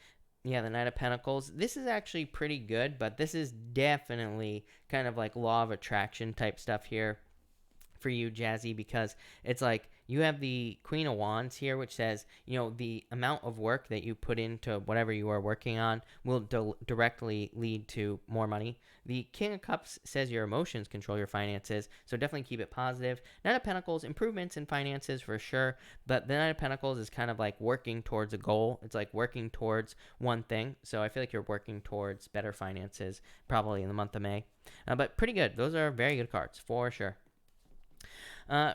S1: the Knight of Pentacles. This is actually pretty good, but this is definitely kind of like law of attraction type stuff here for you, Jazzy, because it's like you have the Queen of Wands here, which says, the amount of work that you put into whatever you are working on will directly lead to more money. The King of Cups says your emotions control your finances, so definitely keep it positive. Knight of Pentacles, improvements in finances for sure, but the Knight of Pentacles is kind of like working towards a goal. It's like working towards one thing, so I feel like you're working towards better finances probably in the month of May. But pretty good. Those are very good cards for sure.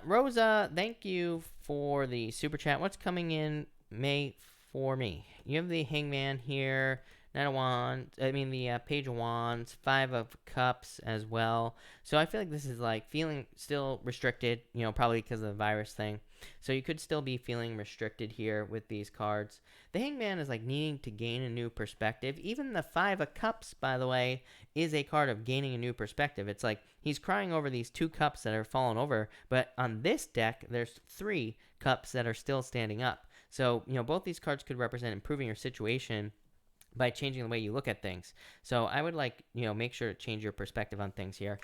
S1: Rosa, thank you for the super chat. What's coming in May for me? You have the Hangman here, Knight of Wands, the Page of Wands, Five of Cups as well. So I feel like this is like feeling still restricted, probably because of the virus thing. So you could still be feeling restricted here with these cards. The Hangman is like needing to gain a new perspective. Even the Five of Cups, by the way, is a card of gaining a new perspective. It's like he's crying over these 2 cups that are fallen over, but on this deck, there's 3 cups that are still standing up. So, both these cards could represent improving your situation by changing the way you look at things. So I would make sure to change your perspective on things here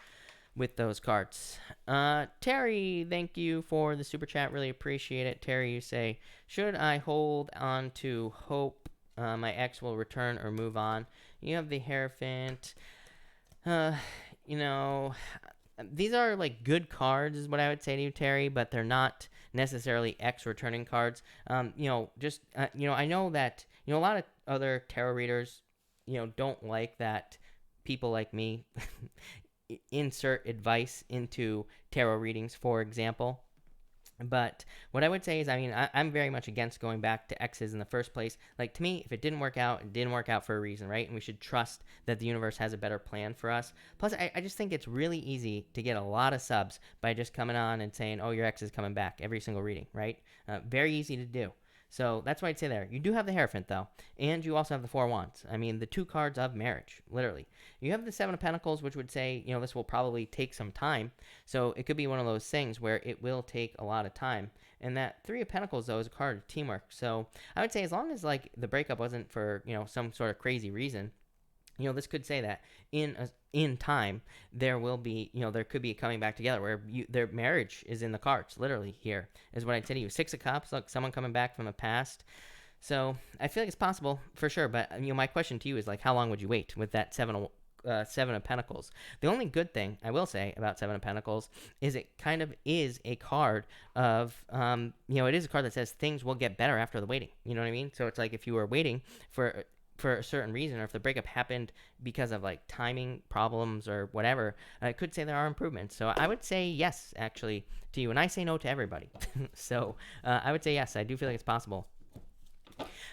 S1: with those cards. Terry, thank you for the super chat. Really appreciate it. Terry, you say, should I hold on to hope my ex will return or move on? You have the Hierophant. These are like good cards is what I would say to you, Terry, but they're not necessarily ex returning cards. I know that, a lot of other tarot readers, don't like that people like me insert advice into tarot readings, for example. But what I would say is, I'm very much against going back to exes in the first place. Like, to me, if it didn't work out, it didn't work out for a reason, right? And we should trust that the universe has a better plan for us. Plus, I just think it's really easy to get a lot of subs by just coming on and saying, oh, your ex is coming back every single reading, right? Very easy to do. So that's why I'd say there. You do have the Hierophant, though, and you also have the Four of Wands. The 2 cards of marriage, literally. You have the Seven of Pentacles, which would say, this will probably take some time. So it could be one of those things where it will take a lot of time. And that Three of Pentacles, though, is a card of teamwork. So I would say as long as, the breakup wasn't for, some sort of crazy reason, this could say that in time there will be, there could be coming back together where their marriage is in the cards. Literally, here is what I'd say to you. 6 of Cups, look, someone coming back from the past. So I feel like it's possible for sure. But my question to you is how long would you wait with that Seven of Pentacles? The only good thing I will say about Seven of Pentacles is it kind of is a card of, it is a card that says things will get better after the waiting. You know what I mean? So it's like if you were waiting for a certain reason, or if the breakup happened because of timing problems or whatever, I could say there are improvements. So I would say yes, actually, to you, and I say no to everybody. So I would say yes. I do feel like it's possible.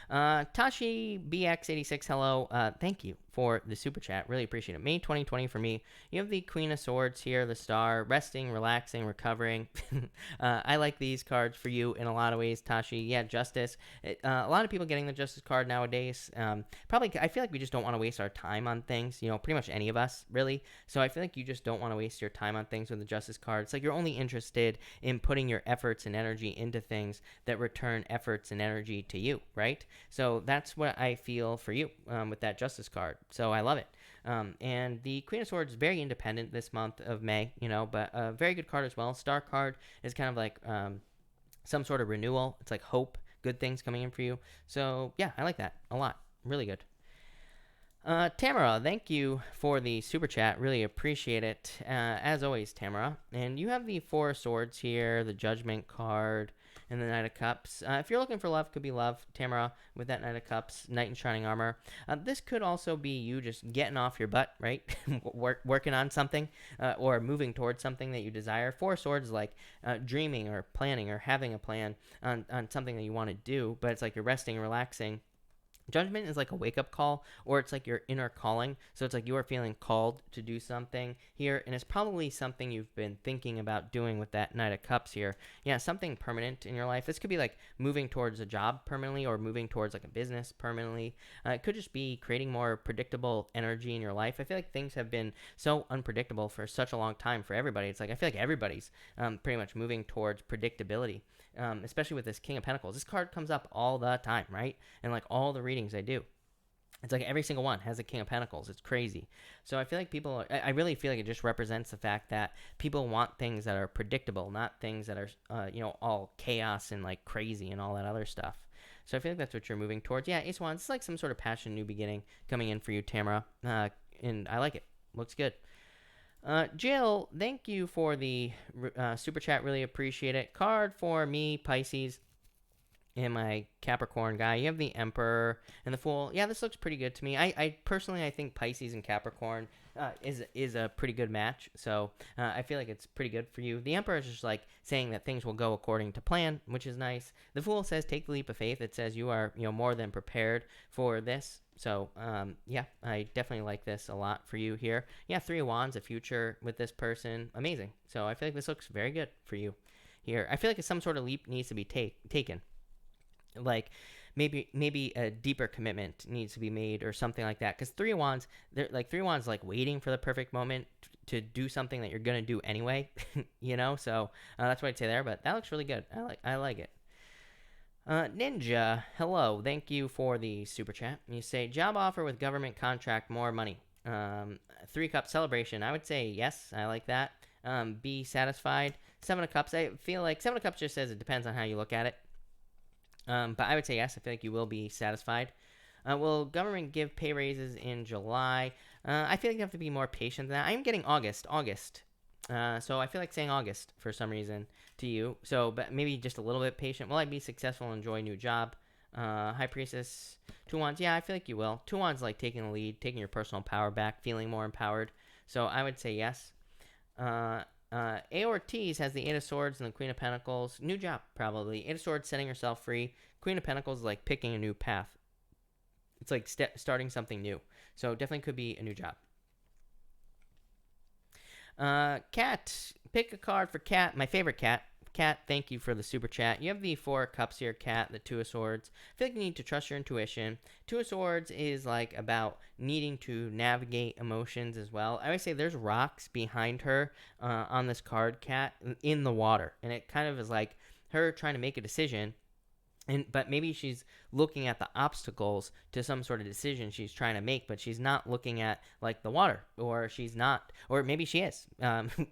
S1: Tashi BX86, hello. Thank you for the super chat. Really appreciate it. May 2020 for me. You have the Queen of Swords here, the Star, resting, relaxing, recovering. I like these cards for you in a lot of ways, Tashi. Yeah, Justice. A lot of people getting the Justice card nowadays. Probably, I feel like we just don't want to waste our time on things. Pretty much any of us, really. So I feel like you just don't want to waste your time on things with the Justice card. It's like you're only interested in putting your efforts and energy into things that return efforts and energy to you, right? So that's what I feel for you with that Justice card. So I love it. And the Queen of Swords is very independent this month of May, but a very good card as well. Star card is kind of like some sort of renewal. It's like hope, good things coming in for you. So yeah, I like that a lot. Really good. Tamara, thank you for the super chat. Really appreciate it. As always, Tamara. And you have the Four of Swords here, the Judgment card, and the Knight of Cups. If you're looking for love, could be love, Tamara, with that Knight of Cups, Knight in Shining Armor. This could also be you just getting off your butt, right? Working on something or moving towards something that you desire. Four of Swords is like dreaming or planning or having a plan on something that you want to do, but it's like you're resting and relaxing. Judgment is like a wake-up call, or it's like your inner calling. So it's like you are feeling called to do something here, and it's probably something you've been thinking about doing with that Knight of Cups here. Yeah, something permanent in your life. This could be like moving towards a job permanently, or moving towards like a business permanently. It could just be creating more predictable energy in your life. I feel like things have been so unpredictable for such a long time for everybody. It's like I feel like everybody's pretty much moving towards predictability. Especially with this King of Pentacles. This card comes up all the time, right? And like all the readings I do. It's like every single one has a King of Pentacles. It's crazy. So I feel like people I really feel like it just represents the fact that people want things that are predictable, not things that are, all chaos and like crazy and all that other stuff. So I feel like that's what you're moving towards. Yeah, Ace of Wands, it's like some sort of passion, new beginning coming in for you, Tamara. And I like it. Looks good. Jill, thank you for the super chat. Really appreciate it. Card for me, Pisces, and my Capricorn guy. You have the Emperor and the Fool. Yeah, this looks pretty good to me. I personally, I think Pisces and Capricorn is a pretty good match. So I feel like it's pretty good for you. The Emperor is just like saying that things will go according to plan, which is nice. The Fool says take the leap of faith. It says you are more than prepared for this. So yeah, I definitely like this a lot for you here. Yeah, Three of Wands, a future with this person, amazing. So I feel like this looks very good for you here. I feel like some sort of leap needs to be taken. Like maybe a deeper commitment needs to be made or something like that, because Three of Wands, they're like Three of Wands like waiting for the perfect moment to do something that you're gonna do anyway. So that's what I'd say there, but that looks really good. I like it. Ninja, hello, thank you for the super chat. You say job offer with government contract, more money. Three Cup celebration, I would say yes, I like that. Be satisfied. Seven of Cups, I feel like Seven of Cups just says it depends on how you look at it. But I would say yes. I feel like you will be satisfied. Will government give pay raises in July? I feel like you have to be more patient than that. I'm getting August. So I feel like saying August for some reason to you. So, but maybe just a little bit patient. Will I be successful and enjoy a new job? High Priestess, Two Wands. Yeah, I feel like you will. Two Wands like taking the lead, taking your personal power back, feeling more empowered. So I would say yes. A Ortiz has the Eight of Swords and the Queen of Pentacles. New job, probably. Eight of Swords, setting herself free. Queen of Pentacles is like picking a new path. It's like starting something new. So definitely could be a new job. Cat, pick a card for Cat. My favorite Cat. Cat, thank you for the super chat. You have the Four of Cups here, Cat, the Two of Swords. I feel like you need to trust your intuition. Two of Swords is like about needing to navigate emotions as well. I always say there's rocks behind her on this card, Cat, in the water. And it kind of is like her trying to make a decision. But maybe she's looking at the obstacles to some sort of decision she's trying to make, but she's not looking at like the water, or she's not, or maybe she is.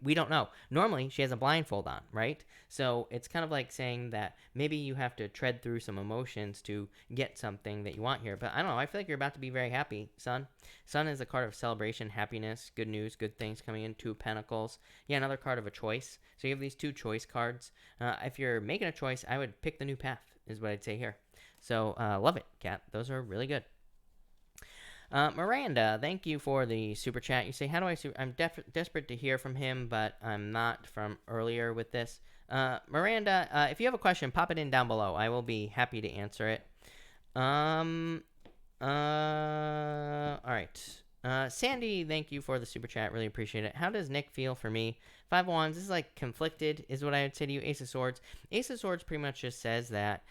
S1: We don't know. Normally, she has a blindfold on, right? So it's kind of like saying that maybe you have to tread through some emotions to get something that you want here. But I don't know. I feel like you're about to be very happy, Sun. Sun is a card of celebration, happiness, good news, good things coming in. Two of Pentacles. Yeah, another card of a choice. So you have these two choice cards. If you're making a choice, I would pick the new path, is what I'd say here. So love it, Kat. Those are really good. Miranda, thank you for the super chat. You say, how do I I'm desperate to hear from him, but I'm not from earlier with this. Miranda, if you have a question, pop it in down below. I will be happy to answer it. All right. Sandy, thank you for the super chat. Really appreciate it. How does Nick feel for me? Five of Wands, this is like conflicted, is what I would say to you. Ace of Swords. Ace of Swords pretty much just says that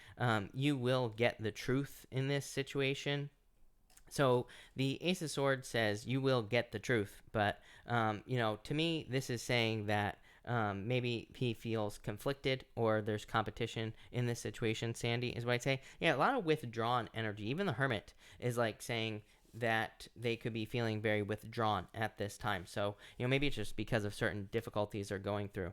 S1: you will get the truth in this situation. So the Ace of Swords says you will get the truth. But, to me, this is saying that maybe he feels conflicted or there's competition in this situation. Sandy, is what I'd say. Yeah, a lot of withdrawn energy. Even the Hermit is like saying that they could be feeling very withdrawn at this time. So, maybe it's just because of certain difficulties they're going through.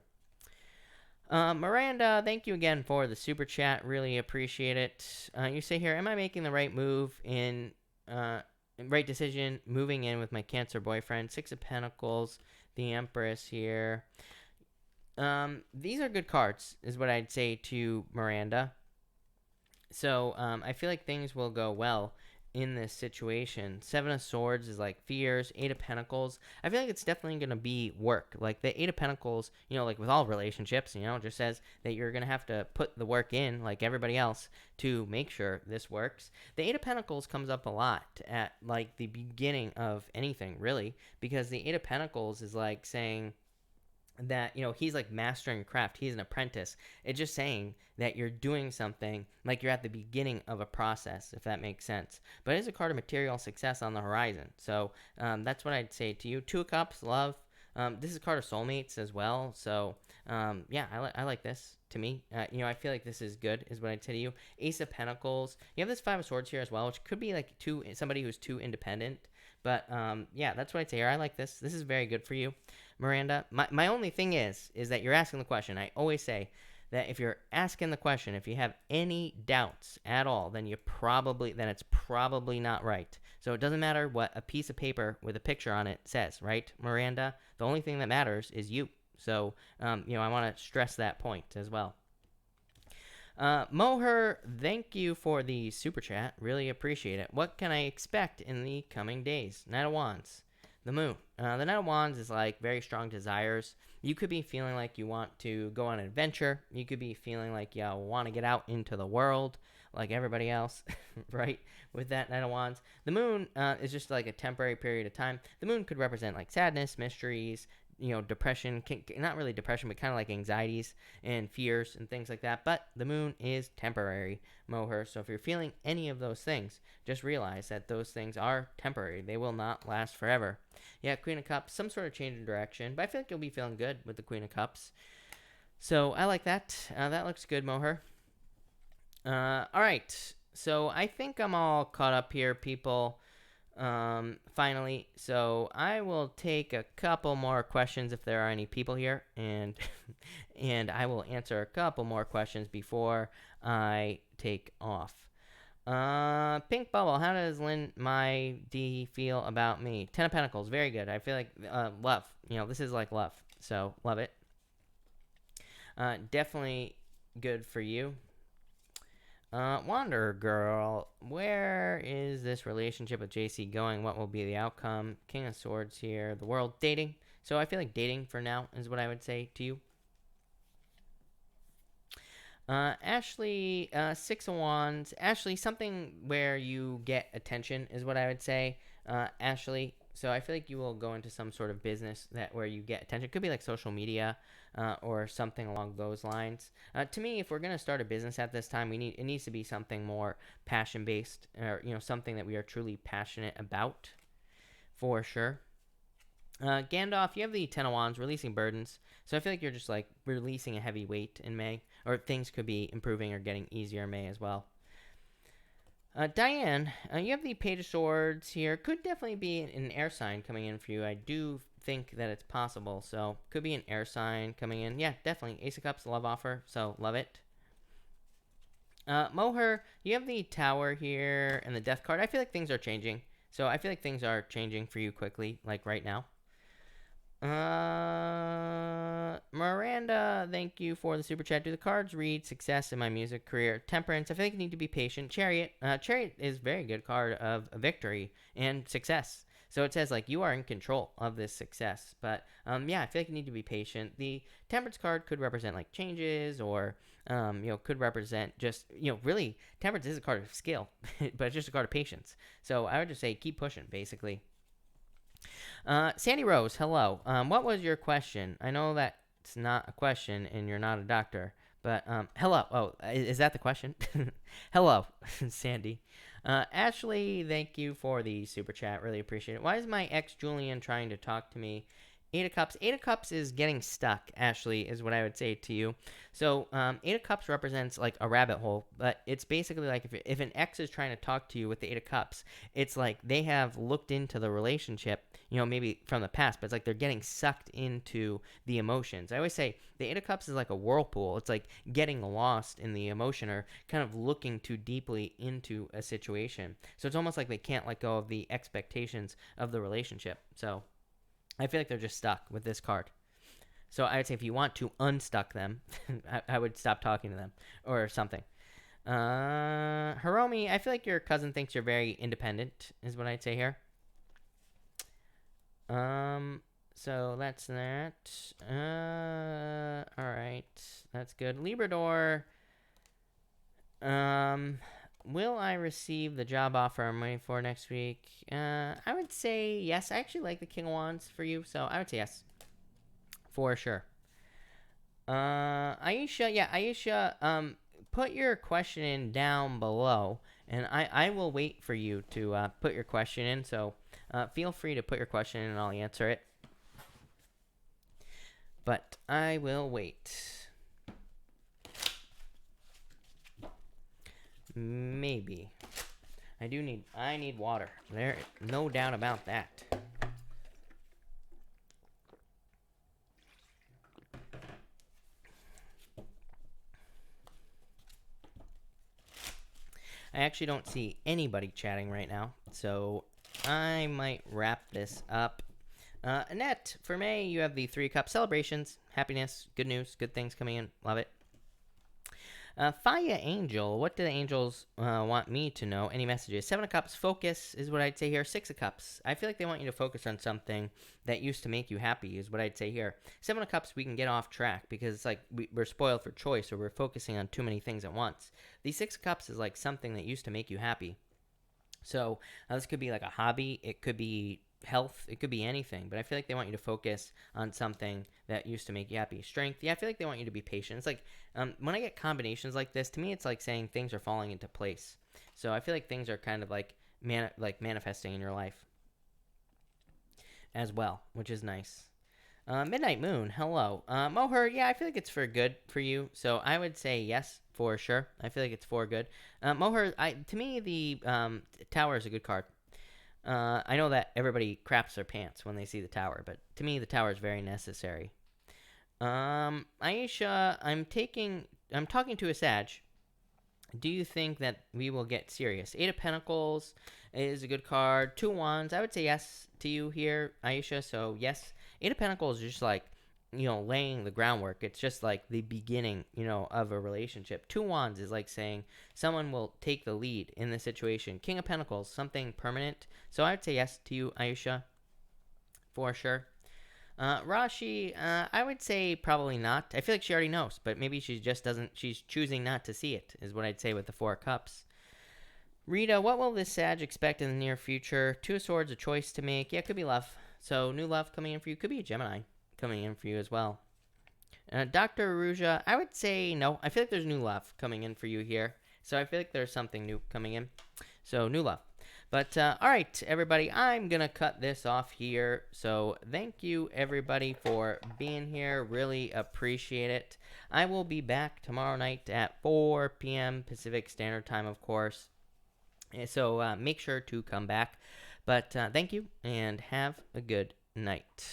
S1: Miranda, thank you again for the super chat. Really appreciate it. You say here, am I making the right move right decision moving in with my Cancer boyfriend? Six of Pentacles, the Empress here. These are good cards, is what I'd say to Miranda. So, I feel like things will go well in this situation. Seven of Swords is like fears. Eight of Pentacles, I feel like it's definitely going to be work. Like the Eight of Pentacles, like with all relationships, just says that you're going to have to put the work in like everybody else to make sure this works. The Eight of Pentacles comes up a lot at like the beginning of anything, really, because the Eight of Pentacles is like saying that he's like mastering craft, he's an apprentice. It's just saying that you're doing something like you're at the beginning of a process, if that makes sense. But it is a card of material success on the horizon. So that's what I'd say to you. Two of Cups, love. This is a card of soulmates as well. So yeah, I like this to me. You know, I feel like this is good, is what I'd say to you. Ace of Pentacles. You have this Five of Swords here as well, which could be like somebody who's too independent. But yeah, that's what I'd say here. I like this. This is very good for you, Miranda. My only thing is that you're asking the question. I always say that if you're asking the question, if you have any doubts at all, then it's probably not right. So it doesn't matter what a piece of paper with a picture on it says, right, Miranda? The only thing that matters is you. So, you know, I want to stress that point as well. Moher, thank you for the super chat. Really appreciate it. What can I expect in the coming days? Knight of Wands. The Moon. The Knight of Wands is like very strong desires. You could be feeling like you want to go on an adventure. You could be feeling like you want to get out into the world like everybody else, right? With that Knight of Wands. The Moon is just like a temporary period of time. The Moon could represent like sadness, mysteries, you know, depression, not really depression, but kind of like anxieties and fears and things like that. But the Moon is temporary, Moher. So if you're feeling any of those things, just realize that those things are temporary. They will not last forever. Yeah, Queen of Cups, some sort of change in direction, but I feel like you'll be feeling good with the Queen of Cups. So I like that. That looks good, Moher. All right. So I think I'm all caught up here, people. Finally, so I will take a couple more questions if there are any people here, and and I will answer a couple more questions before I take off. Pink Bubble, how does my D feel about me? 10 of Pentacles, very good. I feel like love. You know, this is like love, so love it. Definitely good for you. Wanderer Girl, where is this relationship with JC going? What will be the outcome? King of Swords here. The world. Dating. So I feel like dating for now is what I would say to you. Ashley, Six of Wands. Ashley, something where you get attention is what I would say. Ashley, so I feel like you will go into some sort of business where you get attention. It could be like social media or something along those lines. To me, if we're going to start a business at this time, it needs to be something more passion-based, or, you know, something that we are truly passionate about, for sure. Gandalf, you have the 10 of Wands, releasing burdens. So I feel like you're just like releasing a heavy weight in May, or things could be improving or getting easier in May as well. Diane, you have the Page of Swords here. Could definitely be an air sign coming in for you. I do think that it's possible. So could be an air sign coming in. Yeah, definitely. Ace of Cups, love offer. So love it. Moher, you have the Tower here and the Death card. I feel like things are changing. So I feel like things are changing for you quickly, like right now. Miranda, thank you for the super chat. Do the cards read success in my music career? Temperance, I feel like you need to be patient. Chariot, Chariot is a very good card of victory and success. So it says like you are in control of this success. But yeah, I feel like you need to be patient. The Temperance card could represent like changes, or you know, could represent just, you know, really Temperance is a card of skill, but it's just a card of patience. So I would just say keep pushing, basically. Sandy Rose, hello. What was your question? I know that's not a question and you're not a doctor, but hello. Oh, is that the question? Hello, Sandy. Ashley, thank you for the super chat. Really appreciate it. Why is my ex Julian trying to talk to me? Eight of Cups. Eight of Cups is getting stuck, Ashley, is what I would say to you. So Eight of Cups represents like a rabbit hole, but it's basically like if an ex is trying to talk to you with the Eight of Cups, it's like they have looked into the relationship, you know, maybe from the past, but it's like they're getting sucked into the emotions. I always say the Eight of Cups is like a whirlpool. It's like getting lost in the emotion, or kind of looking too deeply into a situation. So it's almost like they can't let go of the expectations of the relationship. So I feel like they're just stuck with this card. So I would say if you want to unstuck them, I would stop talking to them or something. Hiromi, I feel like your cousin thinks you're very independent, is what I'd say here. So that's that. All right, that's good. Librador. Will I receive the job offer I'm waiting for next week? I would say yes. I actually like the King of Wands for you, so I would say yes. For sure. Aisha, put your question in down below, and I will wait for you to put your question in, so feel free to put your question in and I'll answer it. But I will wait. Maybe. I need water. There, no doubt about that. I actually don't see anybody chatting right now, so I might wrap this up. Annette, for May, you have the 3 of Cups. Celebrations, happiness, good news, good things coming in. Love it. Faya Angel, what do the angels want me to know? Any messages? 7 of Cups, focus is what I'd say here. 6 of Cups, I feel like they want you to focus on something that used to make you happy is what I'd say here. 7 of Cups, we can get off track because it's like we're spoiled for choice or we're focusing on too many things at once. The 6 of Cups is like something that used to make you happy. So this could be like a hobby. It could be health. It could be anything. But I feel like they want you to focus on something that used to make you happy. Strength. Yeah, I feel like they want you to be patient. It's like when I get combinations like this, to me, it's like saying things are falling into place. So I feel like things are kind of like manifesting in your life as well, which is nice. Midnight Moon, hello. Moher, yeah, I feel like it's for good for you. So I would say yes, for sure. I feel like it's for good. Moher, to me, the Tower is a good card. I know that everybody craps their pants when they see the Tower, but to me, the Tower is very necessary. Aisha, I'm talking to a Sag. Do you think that we will get serious? 8 of Pentacles is a good card. 2 Wands, I would say yes to you here, Aisha. So yes, 8 of Pentacles is just like, laying the groundwork. It's just like the beginning, of a relationship. 2 Wands is like saying someone will take the lead in the situation. King of Pentacles, something permanent. So I would say yes to you, Aisha, for sure. Rashi, I would say probably not. I feel like she already knows, but maybe she just doesn't. She's choosing not to see it, is what I'd say with the 4 of Cups. Rita, what will this Sag expect in the near future? 2 of Swords, a choice to make. Yeah, it could be love. So new love coming in for you. Could be a Gemini coming in for you as well. Dr. Aruja, I would say no. I feel like there's new love coming in for you here. So I feel like there's something new coming in. So new love. But all right, everybody, I'm going to cut this off here. So thank you, everybody, for being here. Really appreciate it. I will be back tomorrow night at 4 p.m. Pacific Standard Time, of course. So make sure to come back. But thank you, and have a good night.